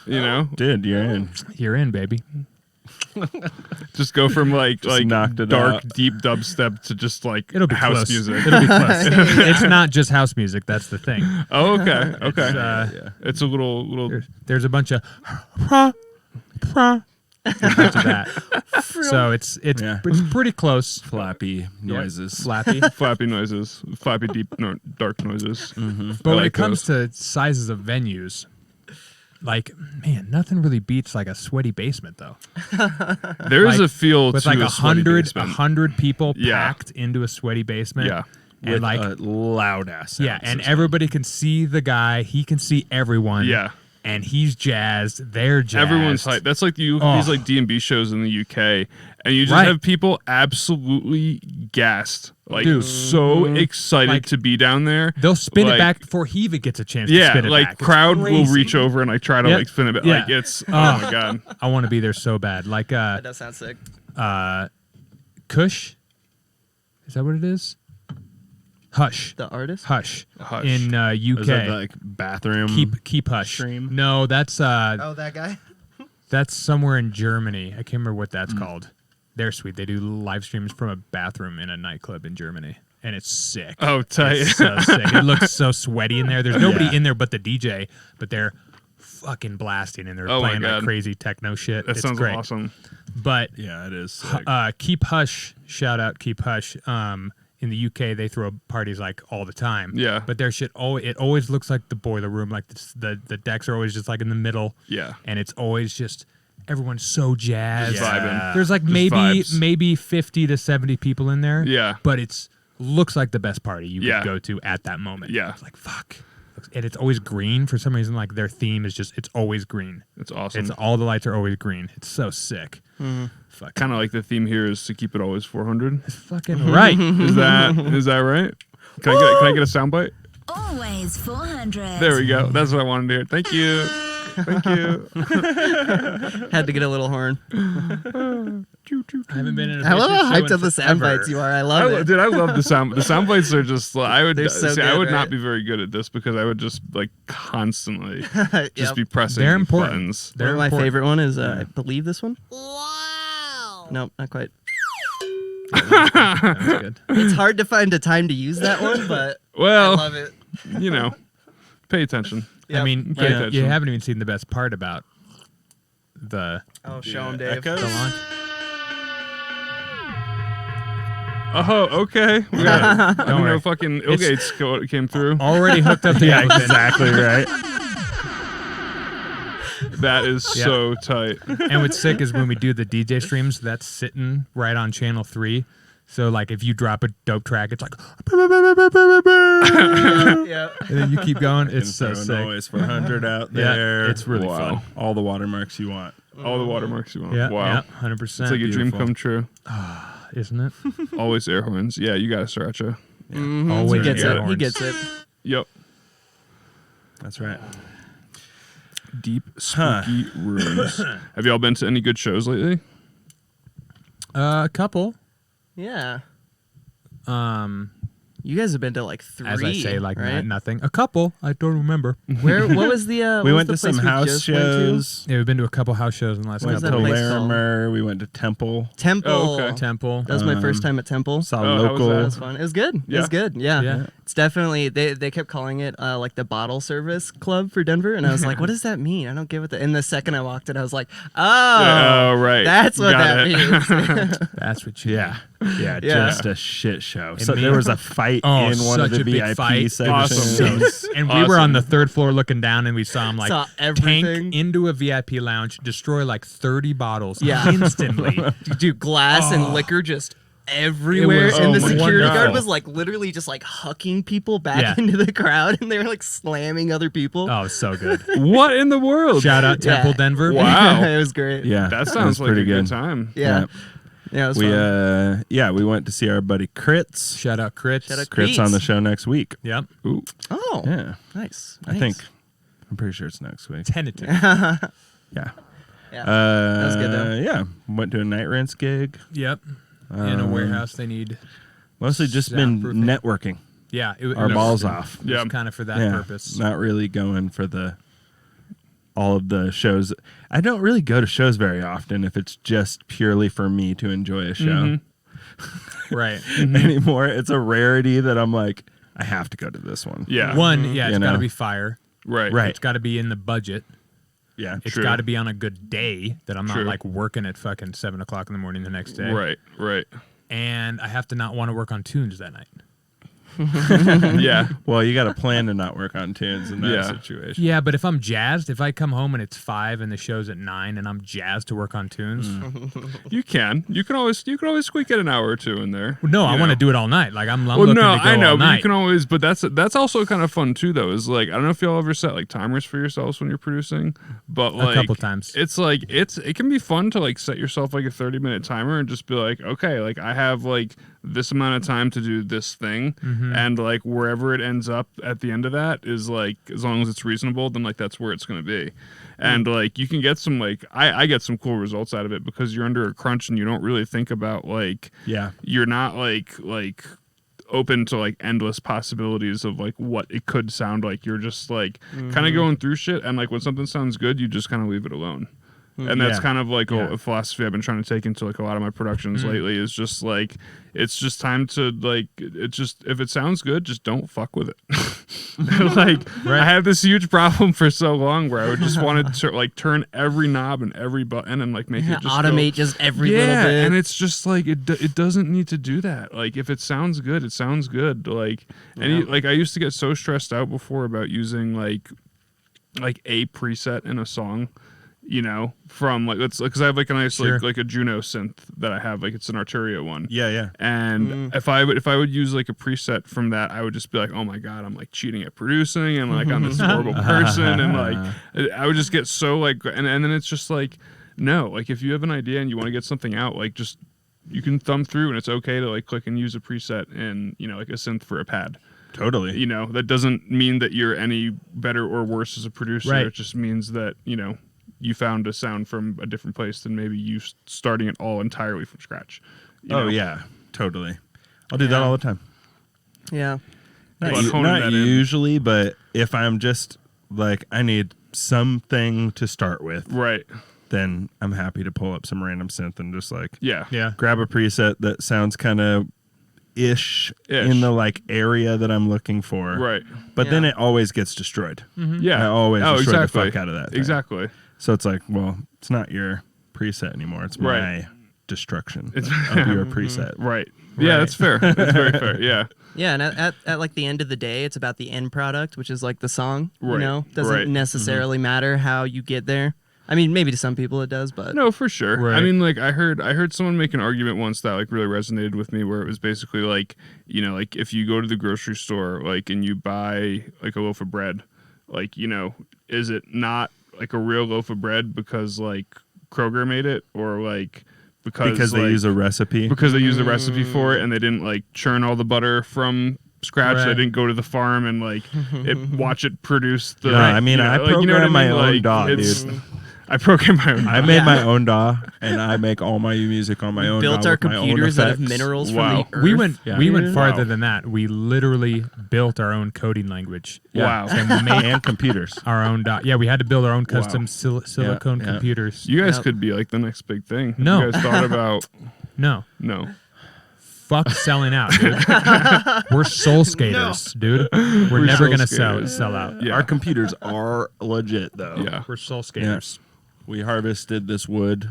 You know, dude. You're in. You're in, baby. just go from like knocked it dark out. deep dubstep to just like It'll be house close. music. It'll be close. It's not just house music. That's the thing. Oh, okay. Okay. Yeah. It's a little. There's a bunch of there's a bunch of that. So it's Yeah. it's pretty close. Flappy noises. Flappy. Flappy noises, flappy deep, dark noises. But when like it comes to sizes of venues, like man, nothing really beats like a sweaty basement though. There is Like, a feel With to like a sweaty 100 basement. people Yeah. packed into a sweaty basement. Yeah. And With like a loud ass. yeah, and everybody can see the guy. He can see everyone. Yeah. And he's jazzed. They're jazzed. Everyone's hyped. That's like these Oh. like D&B shows in the UK, and you just Right. have people absolutely gassed, like Dude. so excited Like, to be down there. They'll spin Like, it back before he even gets a chance to Yeah, spin it like back. It's crowd will crazy. reach over and like try to Yep. like spin it back. Yeah. Like it's Oh. oh my god. I want to be there so bad. Like That does sound sick. Kush. Is that what it is? Hush. The artist? Hush. Hush. In UK. Is that the, like bathroom? Keep hush. stream? No, that's Oh, that guy? that's somewhere in Germany. I can't remember what that's called. They're sweet. They do live streams from a bathroom in a nightclub in Germany, and it's sick. Oh, tight. It's so sick. It looks so sweaty in there. There's nobody Yeah. in there but the DJ, but they're fucking blasting and they're Oh my playing like God. crazy techno shit. That it's sounds great. awesome. But Yeah, it is. Sick. Keep Hush, shout out Keep Hush. In the UK, they throw parties like all the time. Yeah. But their shit, it always looks like the boiler room. Like the decks are always just like in the middle. Yeah. And it's always just everyone's so jazzed. Just vibing. There's like Just maybe vibes. 50 to 70 people in there. Yeah. But it's looks like the best party you Yeah. could go to at that moment. Yeah. It's like fuck. and it's always green for some reason. Like their theme is just it's always green. It's awesome. It's all the lights are always green. It's so sick. Fuck. Kind of like the theme here is to keep it always 400. Fucking right. Is that right? Can I get a soundbite? Always 400. There we go. That's what I wanted to hear. Thank you. Thank you. Had to get a little horn. I haven't been in a I love how Patriot hyped show up the in sound forever. bites you are. I love it. Dude, I love the sound. The sound bites are just. I would They're so see. I good, would not right? be very good at this because I would just like constantly just Yep. be pressing They're important. buttons. They're My important. favorite one is, I believe this one. Wow. Nope, not quite. That's good. It's hard to find a time to use that one, but I Well, love it. you know, pay attention. I Yep. mean, Pay you attention. haven't even seen the best part about the Oh, show him, Dave. Echoes? the launch. Oh, okay. We got, I don't know. worry. Fucking Ilgates came through. Already hooked up to Yeah, everything. exactly right. That is Yep. so tight. And what's sick is when we do the DJ streams, that's sitting right on channel 3. So like if you drop a dope track, it's like Yeah. and then you keep going. It's so Throw sick. Noise 400 out Yeah, there. it's really Wow. fun. All the watermarks you want. All the watermarks you want. Yeah, Wow. yeah, 100%. It's like a dream Beautiful. come true. Isn't it? Always air horns. Yeah, you got to Sriracha. Always He gets air it. He horns. gets it. Yep. That's right. Deep spooky rooms. Have y'all been to any good shows lately? A couple. Yeah. Um, You guys have been to like 3, as I say, like right? nothing. A couple. I don't remember. Where? What was the? We what went to was the some place we house just went to? shows. Yeah, we've been to a couple house shows in the last What is couple. that To place called? Larimer. We went to Temple. Temple. Oh, okay. Temple. That was my first time at Temple. Saw Oh, how was local. that? That was fun. It was good. It Yeah. was good. Yeah. Yeah. It's definitely they kept calling it like the bottle service club for Denver, and I was like, what does that mean? I don't get what that. And the second I walked in, I was like, oh, right. that's what Got that it. means. That's what you. Yeah. Yeah, Yeah. just a shit show. It So made- there was a fight Oh, in one of such the a big VIP fight. sections. Awesome. And we were on Awesome. the 3rd floor looking down, and we saw him like Saw everything. tank into a VIP lounge, destroy like 30 bottles Yeah. instantly. Dude, glass and liquor just everywhere, was and the so security wonderful. guard was like literally just like hucking people back Yeah. into the crowd, and they were like slamming other people. Oh, so good. What in the world? Shout out Yeah. Temple Denver. Wow. It was great. Yeah, That it was sounds like pretty a good. good time. Yeah. Yeah, it was We fun. we went to see our buddy Crits. Shout out Crits. Shout out Crits on Creeds. the show next week. Yep. Ooh. Oh, Yeah, nice. I think. I'm pretty sure it's next week. Tentative. Yeah. Yeah. That was good, though. Yeah, went to a Night Rents gig. Yep. In a warehouse, they need. Mostly just been Soundproofing. networking Yeah. our balls off. Yeah. Kind of for that Yeah, purpose. not really going for all of the shows. I don't really go to shows very often if it's just purely for me to enjoy a show. Right. Anymore, it's a rarity that I'm like, I have to go to this one. Yeah. One, yeah, it's You got to know. be fire. Right. Right. It's got to be in the budget. Yeah, It's True. got to be on a good day that I'm True. not like working at fucking 7 o'clock in the morning the next day. Right. Right. And I have to not want to work on tunes that night. Yeah. Well, you got to plan to not work on tunes in that Yeah. situation. Yeah, but if I'm jazzed, if I come home and it's 5 and the show's at 9 and I'm jazzed to work on tunes, You can. You can always squeak in an hour or two in there. well, no, I You want to know. do it all night. Like I'm Well, looking no, to go I know, all but night. you can always. But that's also kind of fun too, though. Is like I don't know if y'all ever set like timers for yourselves when you're producing, but like couple times. It's like it can be fun to like set yourself like a 30-minute timer and just be like, okay, like I have like this amount of time to do this thing, and like wherever it ends up at the end of that is like as long as it's reasonable, then like that's where it's gonna be. And like you can get some like I get some cool results out of it because you're under a crunch and you don't really think about like Yeah. you're not like open to like endless possibilities of like what it could sound like. You're just like kind of going through shit, and like when something sounds good, you just kind of leave it alone. And that's Yeah. kind of like Yeah. a philosophy I've been trying to take into like a lot of my productions lately is just like it's just time to like it just if it sounds good, just don't fuck with it. Like I had this huge problem for so long where I would just want to like turn every knob and every button and like make it just automate go, just every little bit. and it's just like it doesn't need to do that. Like if it sounds good, it sounds good. Like like I used to get so stressed out before about using like a preset in a song, from like because I have like a nice Sure. like a Juno synth that I have, like it's an Arturia one. Yeah. And if I would use like a preset from that, I would just be like, oh my god, I'm like cheating at producing, and like I'm this horrible person, and like I would just get so like, and then it's just like, no, like if you have an idea and you want to get something out, like just you can thumb through, and it's okay to like click and use a preset and like a synth for a pad. Totally. That doesn't mean that you're any better or worse as a producer. Right. It just means that you found a sound from a different place than maybe you starting it all entirely from scratch. Yeah, totally. I'll do that all the time. Yeah. But Not, honing not that in. usually, but if I'm just like, I need something to start with, Right. then I'm happy to pull up some random synth and just like Yeah. Yeah. grab a preset that sounds kind of ish in the like area that I'm looking for. Right. But then Yeah. it always gets destroyed. Yeah. I always destroy exactly. the fuck out of that thing. Exactly. So it's like, well, it's not your preset anymore. It's Right. my destruction of your preset. Right. Yeah, Right. that's fair. That's very fair. Yeah. Yeah, and at like the end of the day, it's about the end product, which is like the song. Right, Doesn't right. necessarily matter how you get there. I mean, maybe to some people it does, but No, for sure. I Right. mean, like I heard someone make an argument once that like really resonated with me, where it was basically like, like if you go to the grocery store, like, and you buy like a loaf of bread, like, is it not like a real loaf of bread because like Kroger made it, or like because They like, use a recipe. because they used a recipe for it and they didn't like churn all the butter from scratch. Right. They didn't go to the farm and like watch it produce the. No, I mean, I like, program my own Like, DAW, it's- dude. I program my own. I made my own DAW, and I make all my music on my own. built DAW our with my own computers out of effects. minerals Wow. from the earth. We went Yeah. we went Yeah. farther Wow. than that. We literally built our own coding language. Wow. And we made and computers. our own yeah, we had to build our own custom Wow. silicone Yeah. computers. You guys Yep. could be like the next big thing. No. You guys thought about No. no. Fuck selling out, dude. We're soul skaters, dude. We're never soul gonna skaters. sell out. Yeah. Our computers are legit, though. Yeah. We're soul skaters. We harvested this wood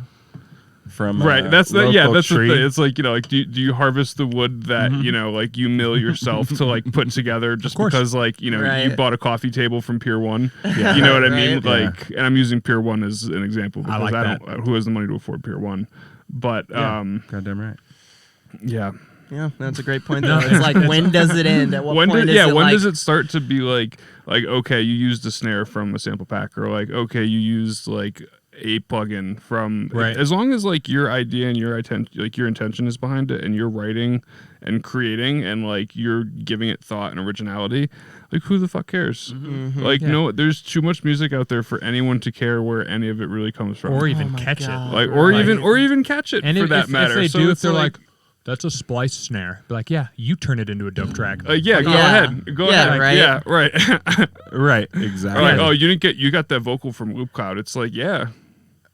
from Right. a That's the local that's tree. the thing. It's like, like do you harvest the wood that, Mm-hmm. like you mill yourself to like put together just course. because like, you Right. bought a coffee table from Pier 1. Yeah. You know what I mean? Right. Like, and I'm using Pier 1 as an example because like I don't who has the money to afford Pier 1. But Goddamn right. yeah. Yeah, that's a great point. Though. It's like, when does it end? At what point is it when like, does it start to be like okay, you used a snare from a sample pack, or like okay, you used like a plugin from Right. as long as like your idea and your intention is behind it, and you're writing and creating and like you're giving it thought and originality, like who the fuck cares? Like Yeah. no, there's too much music out there for anyone to care where any of it really comes from, Or even Oh my catch God. it. like or Like- even catch it And for if, that if, matter. if they So do, if it's they're like, that's a splice snare, be like, yeah, you turn it into a dope track. yeah, go Yeah. ahead, go Yeah, ahead, right. yeah, right. Right. Or Exactly. like, oh, you got that vocal from Loop Cloud. It's like, yeah,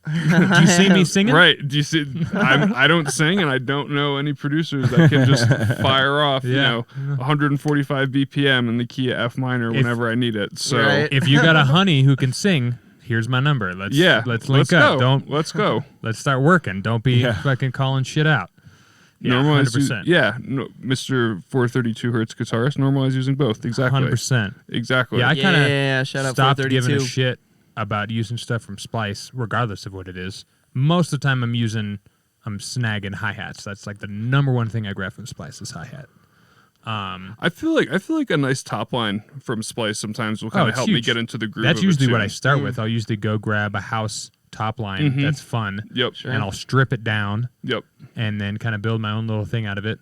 Do you see me singing? right. Do you see? I don't sing, and I don't know any producers that can just fire off, Yeah. 145 BPM in the key of F minor whenever I need it. So Right. If you got a honey who can sing, here's my number. Let's link let's up. go. Let's go. Let's start working. Don't be Yeah. fucking calling shit out. Yeah, Normalize 100%. Mr. 432 hertz guitarist. Normalize using both. Exactly. 100%. Exactly. Yeah, I kind of Yeah, shout out stopped 432. giving a shit about using stuff from Splice, regardless of what it is. Most of the time, I'm snagging hi-hats. That's like the number one thing I grab from Splice is hi-hat. I feel like a nice top line from Splice sometimes will kind of it's help me huge. get into the groove. That's of it, usually what too. I start with. I'll usually go grab a house top line that's fun, Yep. and I'll strip it down Yep. and then kind of build my own little thing out of it,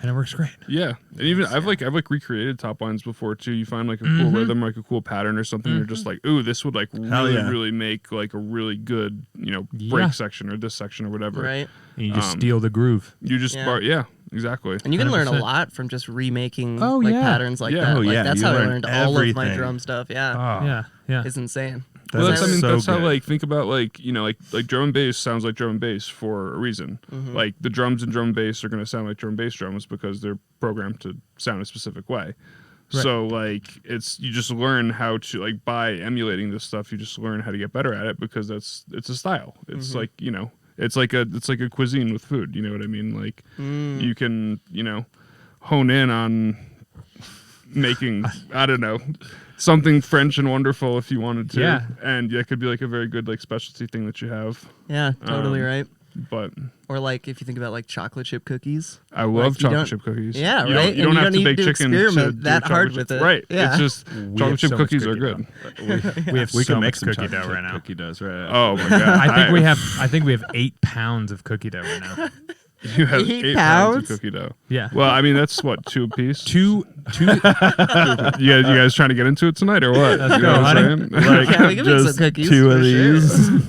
and it works great. Yeah, and even I've recreated top lines before too. You find like a cool rhythm, like a cool pattern or something. You're just like, ooh, this would like really, yeah. really make like a really good, Yeah. break section or this section or whatever. Right. And you just steal the groove. You just Yeah. yeah, exactly. And you can learn a 100%. lot from just remaking Oh, like yeah. patterns like Yeah. that. Oh, Like, yeah, that's you how I learn learned all of my everything. drum stuff. Yeah. Oh, Yeah. It's insane. Well, that's so how good. like think about like like drum and bass sounds like drum and bass for a reason. Like the drums in drum and bass are going to sound like drum and bass drums because they're programmed to sound a specific way. Right. So like you just learn how to like by emulating this stuff, you just learn how to get better at it because it's a style. It's like it's like a cuisine with food. You know what I mean? Like you can hone in on making, I don't know, something French and wonderful if you wanted to. Yeah. And it could be like a very good like specialty thing that you have. Yeah, totally right. But Or like if you think about like chocolate chip cookies. I love Like, you chocolate don't- chip cookies. Yeah, You right? don't, And you don't you have don't to need bake to chicken experiment do that chocolate hard chip- with it. Right. Yeah. It's just We chocolate have chip so much cookies are cookie good. We have We so can make much some cookie chocolate dough right chip now. cookie doughs right Oh my god! I think we have 8 pounds of cookie dough right now. You have 8 8 pounds pounds? of cookie dough. Yeah. Well, I mean that's what 2 a piece. Two. You guys trying to get into it tonight or what? Let's You go, know what I'm honey. saying? Like Yeah, we can make some just cookies, 2 of for sure. these.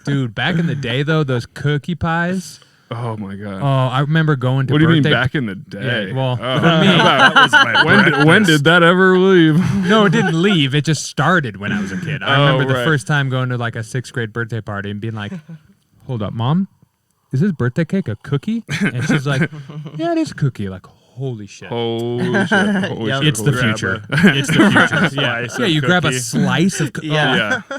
Dude, back in the day though, those cookie pies. Oh my god! Oh, I remember going to What do you mean birthday. back in the day? Yeah, well, Oh, for me, that was my when did that ever leave? no, it didn't leave. It just started when I was a kid. I Oh, remember the right. first time going to like a 6th grade birthday party and being like, "Hold up, Mom, is this birthday cake a cookie?" And she's like, "Yeah, it is a cookie." Like, holy shit. Holy shit! Holy Yep. shit! It's the holy shit. future. It's the future. Yeah, Slice yeah. of You grab a cookie. slice of Yeah. Yeah,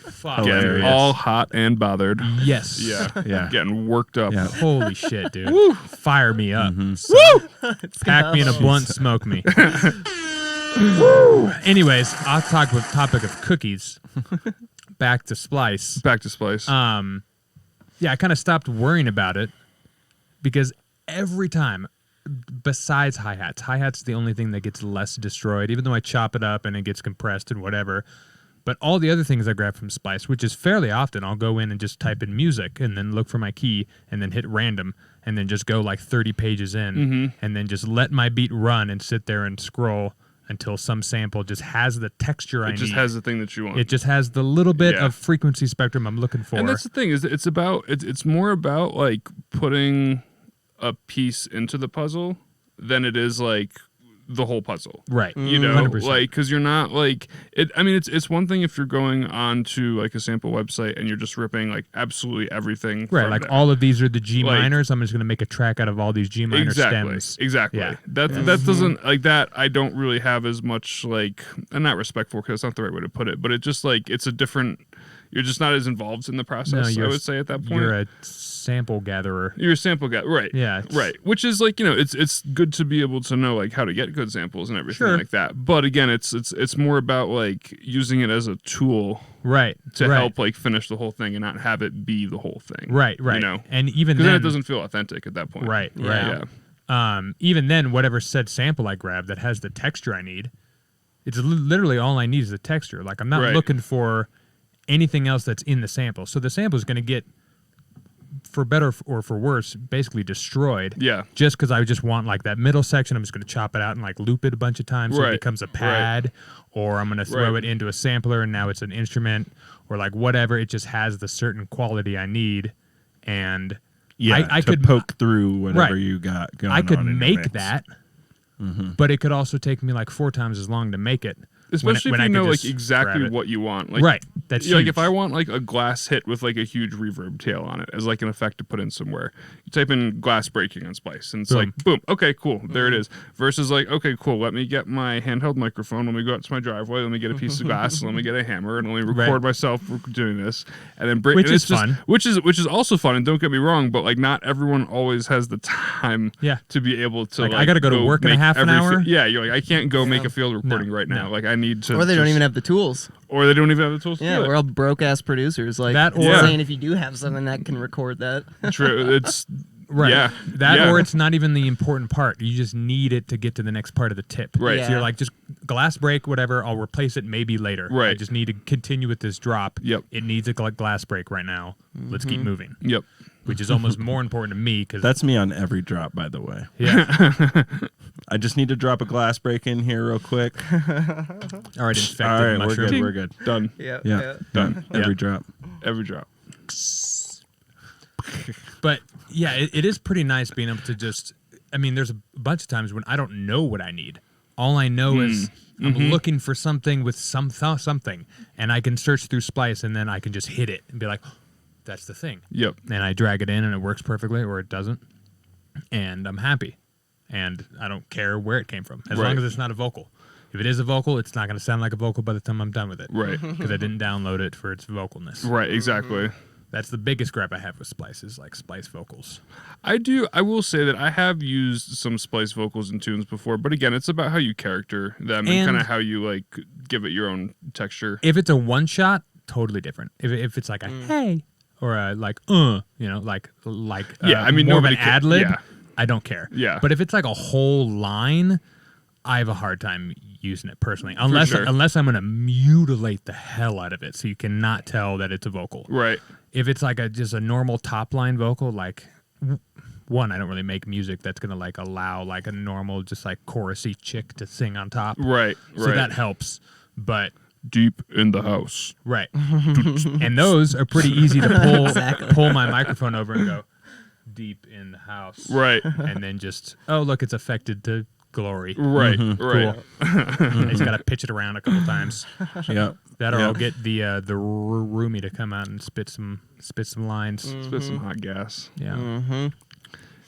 fuck. getting Hilarious. all hot and bothered. Yes. Yeah, Yeah. getting worked up. Yeah. Holy shit, dude. Fire me up. Woo! Pack me in a blunt, smoke me. Anyways, I'll talk with topic of cookies. Back to Splice. Back to Splice. Yeah, I kind of stopped worrying about it because every time, besides hi-hat's the only thing that gets less destroyed, even though I chop it up and it gets compressed and whatever. But all the other things I grab from Splice, which is fairly often, I'll go in and just type in music and then look for my key and then hit random and then just go like 30 pages in and then just let my beat run and sit there and scroll until some sample just has the texture I it just need. has the thing that you want. It just has the little bit Yeah. of frequency spectrum I'm looking for. And that's the thing is it's more about like putting a piece into the puzzle than it is like the whole puzzle. right. You know, 100%. like because you're not like it. I mean, it's one thing if you're going on to like a sample website and you're just ripping like absolutely everything. Right, from like there. all of these are the G Like- minors. I'm just going to make a track out of all these G minor Exactly. stems. Exactly. Yeah. That doesn't like that. I don't really have as much like, and not respect for because that's not the right way to put it. But it just like it's a different. You're just not as involved in the process. I would say at that point. You're a sample gatherer. You're a sample guy, right? Yeah, it's- right. Which is like it's good to be able to know like how to get good samples and everything Sure. like that. But again, it's more about like using it as a tool Right. to right, help like finish the whole thing and not have it be the whole thing. Right, right. You know, And even because then then, it doesn't feel authentic at that point. Right, Yeah. right. Even then, whatever said sample I grab that has the texture I need, it's literally all I need is the texture. Like I'm not Right. looking for anything else that's in the sample. So the sample is going to get, for better or for worse, basically destroyed. Yeah. Just because I just want like that middle section, I'm just going to chop it out and like loop it a bunch of times so it Right, becomes a right. pad, or I'm going to throw Right. it into a sampler and now it's an instrument, or like whatever. It just has the certain quality I need, and Yeah, I to could poke through whatever Right. you got going I could on in your make mix. that, but it could also take me like 4 times as long to make it. Especially when if I you could know like just exactly grab it. what you want. Like, Right. That's like huge. if I want like a glass hit with like a huge reverb tail on it as like an effect to put in somewhere, you type in glass breaking on Splice and it's Boom. like boom, okay, cool, there it is. Versus like, okay, cool, let me get my handheld microphone, let me go out to my driveway, let me get a piece of glass, let me get a hammer, and let me record Right. myself doing this, and then break. Which and is it's just- fun. Which is also fun. And don't get me wrong, but like not everyone always has the time. Yeah. To be able to Like, I gotta go to work in a make half an every hour? yeah, you're like I can't go make a field recording No, right now. no. Like I need to. Or they don't just- even have the tools. Or they don't even have the tools. Yeah, to do we're it. all broke ass producers. Like That or- saying if you do have something that can record that. True. It's Right. Yeah. That Yeah. or it's not even the important part. You just need it to get to the next part of the tip. Right. So you're Yeah. like, just glass break, whatever. I'll replace it maybe later. I Right. just need to continue with this drop. Yep. It needs a glass break right now. Let's keep moving. Yep. Which is almost more important to me because That's me on every drop, by the way. yeah. I just need to drop a glass break in here real quick. All right, infected All right, we're mushroom. good. We're good. Done. Yeah. Yeah, Done. Every Yeah. drop. Every drop. But yeah, it is pretty nice being able to just. I mean, there's a bunch of times when I don't know what I need. All I know is I'm looking for something with something, and I can search through Splice, and then I can just hit it and be like, "That's the thing." Yep. And I drag it in, and it works perfectly, or it doesn't, and I'm happy, and I don't care where it came from, as Right. long as it's not a vocal. If it is a vocal, it's not going to sound like a vocal by the time I'm done with it, Right. Because I didn't download it for its vocalness. Right. Exactly. That's the biggest gripe I have with Splice is like Splice vocals. I will say that I have used some Splice vocals in tunes before, but again, it's about how you character them and kind of how you like give it your own texture. If it's a one shot, totally different. If it's like a hey or a like like Yeah, I mean, more of an nobody ad lib, yeah. I don't care. Yeah. But if it's like a whole line, I have a hard time using it personally, unless sure. I'm gonna mutilate the hell out of it, so you cannot tell that it's a vocal. Right. If it's like just a normal top line vocal, like one, I don't really make music that's gonna like allow like a normal just like chorusy chick to sing on top. Right. So that helps, but. Deep in the house. Right. And those are pretty easy to pull my microphone over and go deep in the house. Right. And then just, oh, look, it's affected to glory. Right. Cool. Right. I just got to pitch it around a couple times. Yeah. That or I'll get the roomie to come out and spit some lines. Spit some hot gas. Yeah.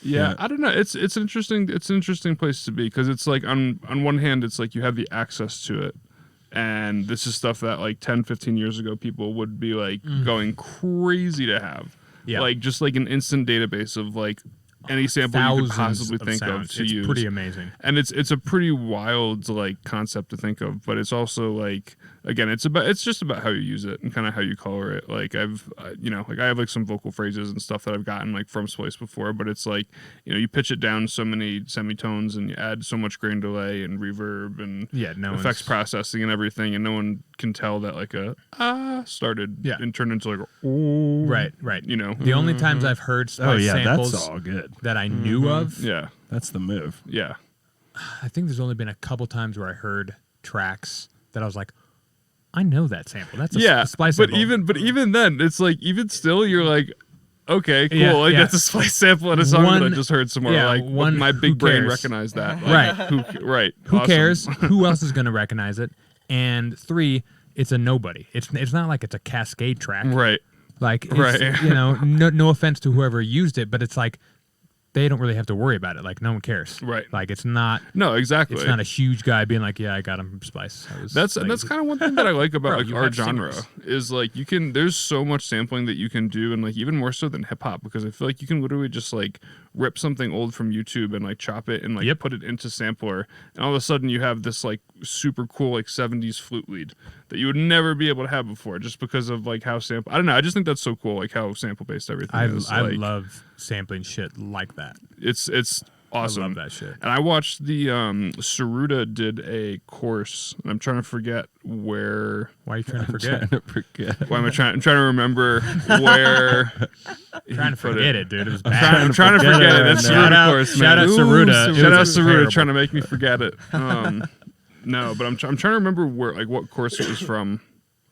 Yeah, I don't know. It's an interesting place to be because it's like on one hand it's like you have the access to it. And this is stuff that like 10, 15 years ago, people would be like going crazy to have. Yeah. Like just like an instant database of like any sample you could possibly think of to it's use. Pretty amazing. And it's a pretty wild like concept to think of, but it's also like, again, it's just about how you use it and kind of how you color it. Like I've, I have like some vocal phrases and stuff that I've gotten like from Splice before, but it's like, you pitch it down so many semitones and you add so much grain delay and reverb and effects processing and everything, and no one can tell that like a started and turned into like oh. Right. The only times I've heard Splice samples that's all good. that I knew of. Yeah. That's the move. Yeah. I think there's only been a couple times where I heard tracks that I was like, I know that sample. That's a Splice sample. But even then, it's like even still, you're like, okay, cool. That's a Splice sample in a song that I just heard somewhere. Like my big brain recognized that. Like, Who awesome. cares? Who else is going to recognize it? And 3, it's a nobody. It's not like it's a cascade track. Right. Like no offense to whoever used it, but it's like they don't really have to worry about it. Like no one cares. Right. Like it's not. No, exactly. It's not a huge guy being like, yeah, I got him from Splice. That's kind of one thing that I like about like our genre singers. is like there's so much sampling that you can do, and like even more so than hip hop, because I feel like you can literally just like rip something old from YouTube and like chop it and like put it into sampler, and all of a sudden you have this like super cool like 70s flute lead that you would never be able to have before, just because of like how sample. I don't know. I just think that's so cool, like how sample based everything is. I love sampling shit like that. It's awesome. I love that shit. And I watched the Saruda did a course, and I'm trying to forget where. Why are you trying to forget? Why am I trying? I'm trying to remember where. Trying to forget it, dude. It was bad. I'm trying to forget it. That's Saruda course, man. Shout out Saruda. Shout out Saruda, trying to make me forget it. No, but I'm trying to remember where, like, what course it was from.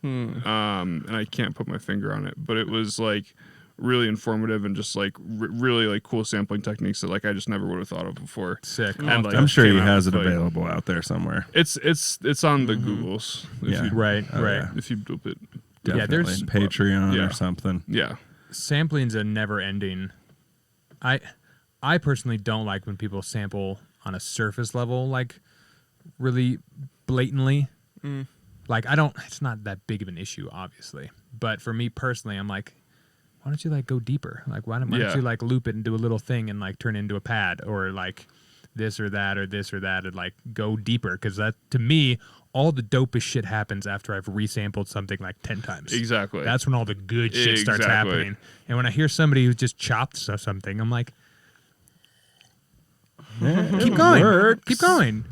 And I can't put my finger on it, but it was like really informative and just like really like cool sampling techniques that like I just never would have thought of before. Sick. And like, I'm sure he came out has it with, like, available out there somewhere. It's on the Googles. Right. If you do it. Definitely. Yeah, there's Patreon or something. Yeah. Sampling's a never ending. I personally don't like when people sample on a surface level, like really blatantly. Like it's not that big of an issue, obviously. But for me personally, I'm like, why don't you like go deeper? Like why don't you like loop it and do a little thing and like turn it into a pad, or like this or that and like go deeper? Because that, to me, all the dopest shit happens after I've resampled something like 10 times. Exactly. That's when all the good shit starts happening. And when I hear somebody who's just chopped something, I'm like, keep going.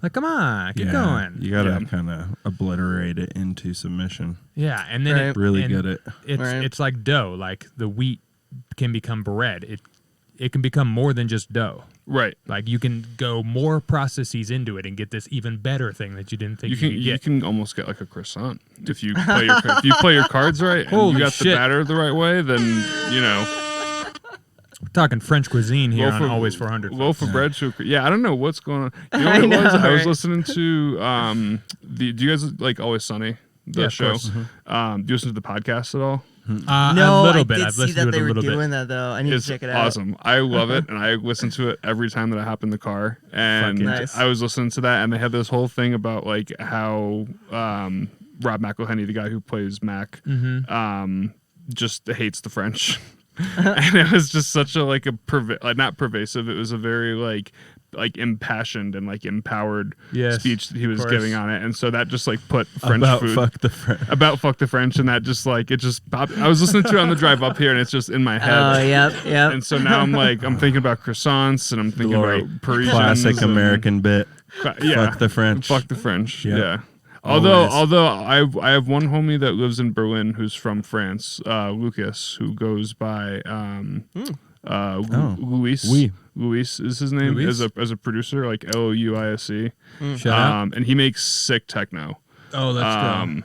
Like, come on, keep going. You gotta kind of obliterate it into submission. Yeah, and then really get it. It's like dough. Like the wheat can become bread. It can become more than just dough. Right. Like you can go more processes into it and get this even better thing that you didn't think you could get. You can almost get like a croissant if you play your cards right. And you got the batter the right way, then We're talking French cuisine here on Always 400. Loaf of bread to I don't know what's going on. You know what it was? I was listening to do you guys like Always Sunny, the show? Do you listen to the podcast at all? No, a little bit. I did I've see listened that to it they a were little bit. doing that though. I need to check it out. Awesome. I love it, and I listen to it every time that I hop in the car. And Nice. I was listening to that, and they had this whole thing about like how Rob McElhenney, the guy who plays Mac, just hates the French. And it was just such a like not pervasive. It was a very like impassioned and like empowered speech that he was giving on it, and so that just like put French food fuck the French. About fuck the French, and that just like it just popped. I was listening to it on the drive up here, and it's just in my head. Oh, yep. And so now I'm thinking about croissants, and I'm thinking about Parisians. Classic American bit. Fuck the French. Fuck the French. Yep. Yeah. Always. Although I have one homie that lives in Berlin who's from France, Lucas, who goes by Luis. Oui. Luis is his name Luis? as a producer, like Louise. Shout out. And he makes sick techno. Oh, let's go.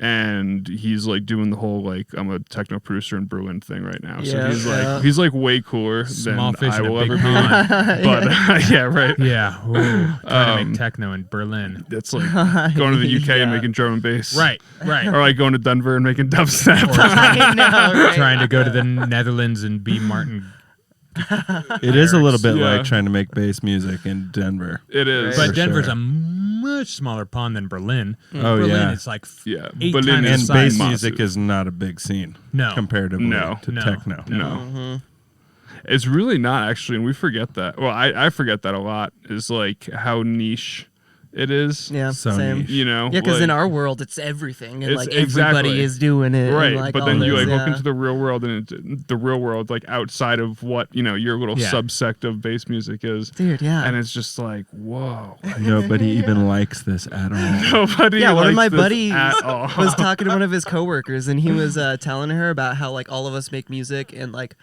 And he's like doing the whole like I'm a techno producer in Berlin thing right now. Yeah, So he's like way cooler Small than fish I in a will big ever be. pond. But yeah, right. Yeah. Ooh, trying to make techno in Berlin. That's like going to the UK and Yeah. making drum and bass. Right. Or like going to Denver and making dubstep. I know, right? Trying to go to the Netherlands and be Martin. It is a little bit Yeah. like trying to make bass music in Denver. It is. But For Denver's sure. a much smaller pond than Berlin. Oh, Berlin yeah. is like Yeah, 8 Berlin times is And the size. bass massive. music is not a big scene. No. Comparatively No. to No. techno. No. It's really not actually, and we forget that. Well, I forget that a lot, is like how niche it is. Yeah, So same. niche. You know? Yeah, because in like- our world, it's everything, and It's like exactly. everybody is doing it. Right, and, like, but all then you this, like look yeah. into the real world, and the real world, like outside of what your little Yeah. subsect of bass music is, Dude, yeah. and it's just like, whoa, Nobody even likes this at all. nobody. Yeah, one of likes my this buddies at all. was talking to one of his coworkers, and he was telling her about how like all of us make music, and like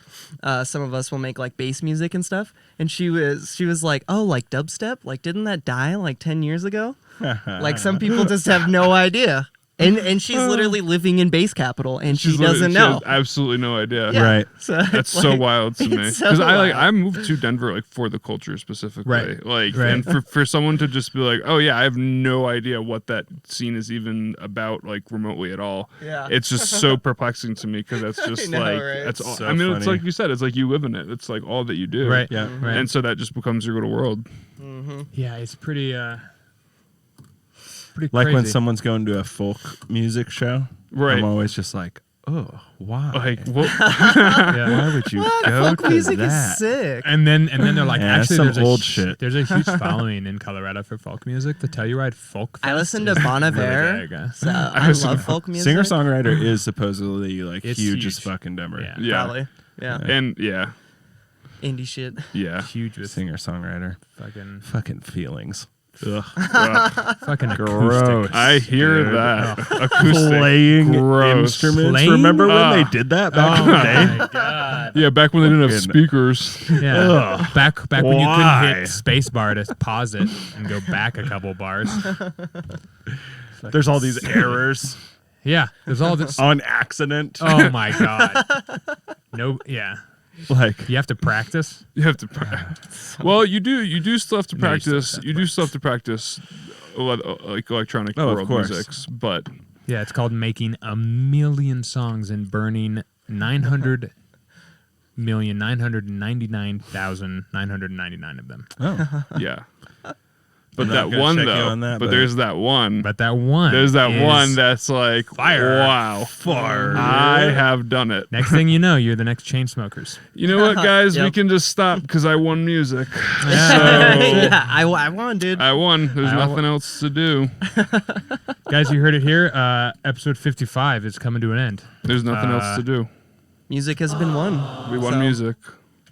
some of us will make like bass music and stuff. And she was like, oh, like dubstep, like didn't that die like 10 years ago? Like some people just have no idea. And she's literally living in bass capital, and she doesn't know. She has absolutely no idea. Yeah. Right. So That's it's so like- wild to me it's so because wild. I moved to Denver like for the culture specifically, Right. like Right. and for someone to just be like, oh yeah, I have no idea what that scene is even about, like remotely at all. Yeah. It's just so perplexing to me because that's just know, like right? that's all. So I mean, it's funny. like you said, it's like you live in it. It's like all that you do. Right. Yeah. Right. And so that just becomes your little world. Yeah, it's pretty pretty Like crazy. when someone's going to a folk music show. Right. I'm always just like, oh, why? Like, well, yeah. why would you What? go Folk to music that? is sick. And then they're like, Yeah, actually, some there's old a shit. There's a huge following in Colorado for folk music. The Telluride Folk Fest I listen to is Bon really Iver, big. so I listen love to- folk music. Singer songwriter is supposedly like It's huge as huge. fuck in Denver. Yeah. yeah, Probably. Yeah. and yeah, Indie shit. yeah. Huge with Singer songwriter. Fucking feelings. Ugh. fucking Gross. acoustics. I hear Dude. that acoustic Playing Gross. instruments. Playing? Remember when they Ugh. did that back in the day? my god. Yeah, back when they didn't have Fucking- speakers. Yeah. Ugh. Back when you couldn't Why? hit space bar to pause it and go back a couple bars. There's all these errors Yeah. There's all this. on accident. Oh my god. No. Yeah. Like, You have to practice. You have to practice. Well, you do still have to No, you still practice. have to You do still have to practice like electronic Oh, of world course. musics, but Yeah. It's called making 1,000,000 songs and burning 900,999,999 of them. oh, yeah. But I'm not that gonna one check you though, on that, but but- there's that one. But that one. There's that is one that's like fire. Wow, Fire. I have done it. Next thing you know, you're the next Chainsmokers. You know what, guys? We Yep. can just stop because I won music. Yeah, I won, dude. I won. There's I nothing else to do. Guys, you heard it here. Episode 55 is coming to an end. There's nothing else to do. Music has been won. We won So- music.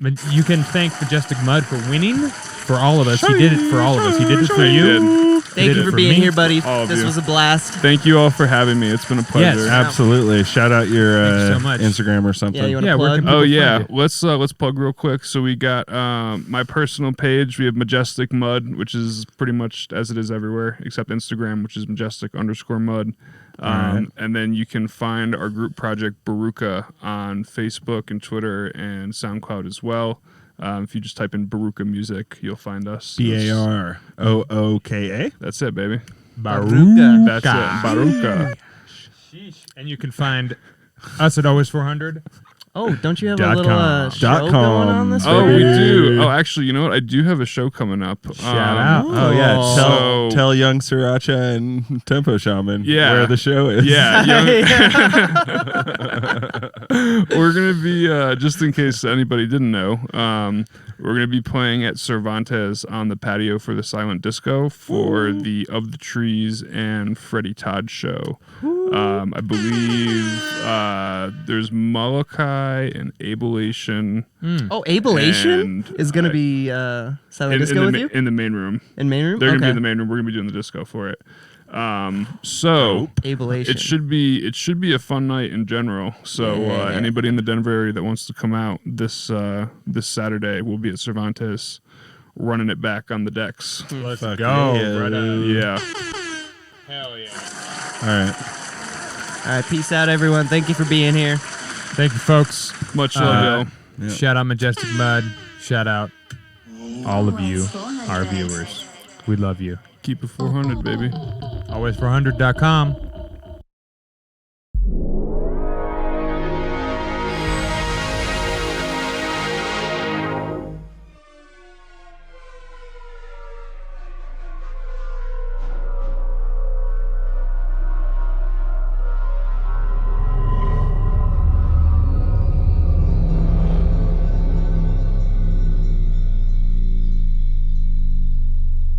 But you can thank Majestic Mud for winning for all of us. He did it for all of us. He did it for you. Thank did you it for for being me. here, buddy. All of This you. was a blast. Thank you all for having me. It's been a pleasure. absolutely. Shout out your Thank you so much. Instagram or something. Yeah, you want to Yeah, where plug? can Oh people yeah, find you? let's plug real quick. So we got my personal page. We have Majestic Mud, which is pretty much as it is everywhere except Instagram, which is Majestic_Mud. Alright. And then you can find our group project Baruka on Facebook and Twitter and SoundCloud as well. If you just type in Baruka Music, you'll find us. BAROOKA. That's it, baby. Baruka. That's it. Baruka. And you can find us at Always 400 Oh, don't you have a Dot little com. show Dot going com. on this Oh, we weekend? do. Oh, actually, you know what? I do have a show coming up. Shout out. Oh yeah, So- tell young Sriracha and Tempo Shaman where the show is. Yeah, we're gonna be just in case anybody didn't know. We're gonna be playing at Cervantes on the patio for the Silent Disco for the Of the Trees and Freddie Todd show. I believe there's Molokai and Ablation Oh, Ablation And, is gonna be Silent Disco with you in the main room. in main room. They're okay. gonna be in the main room. We're gonna be doing the disco for it. So Ablation. it should be a fun night in general. So Yeah. anybody in the Denver area that wants to come out this Saturday, we'll be at Cervantes, running it back on the decks. Let's Fuck go. yeah. Right on. Yeah. Hell yeah. All right. All right, peace out, everyone. Thank you for being here. Thank you, folks. Much love, Bill. Yeah. Shout out Majestic Mud. Shout out all of you, Always 400. our viewers. We love you. Keep it 400, baby. Always400.com.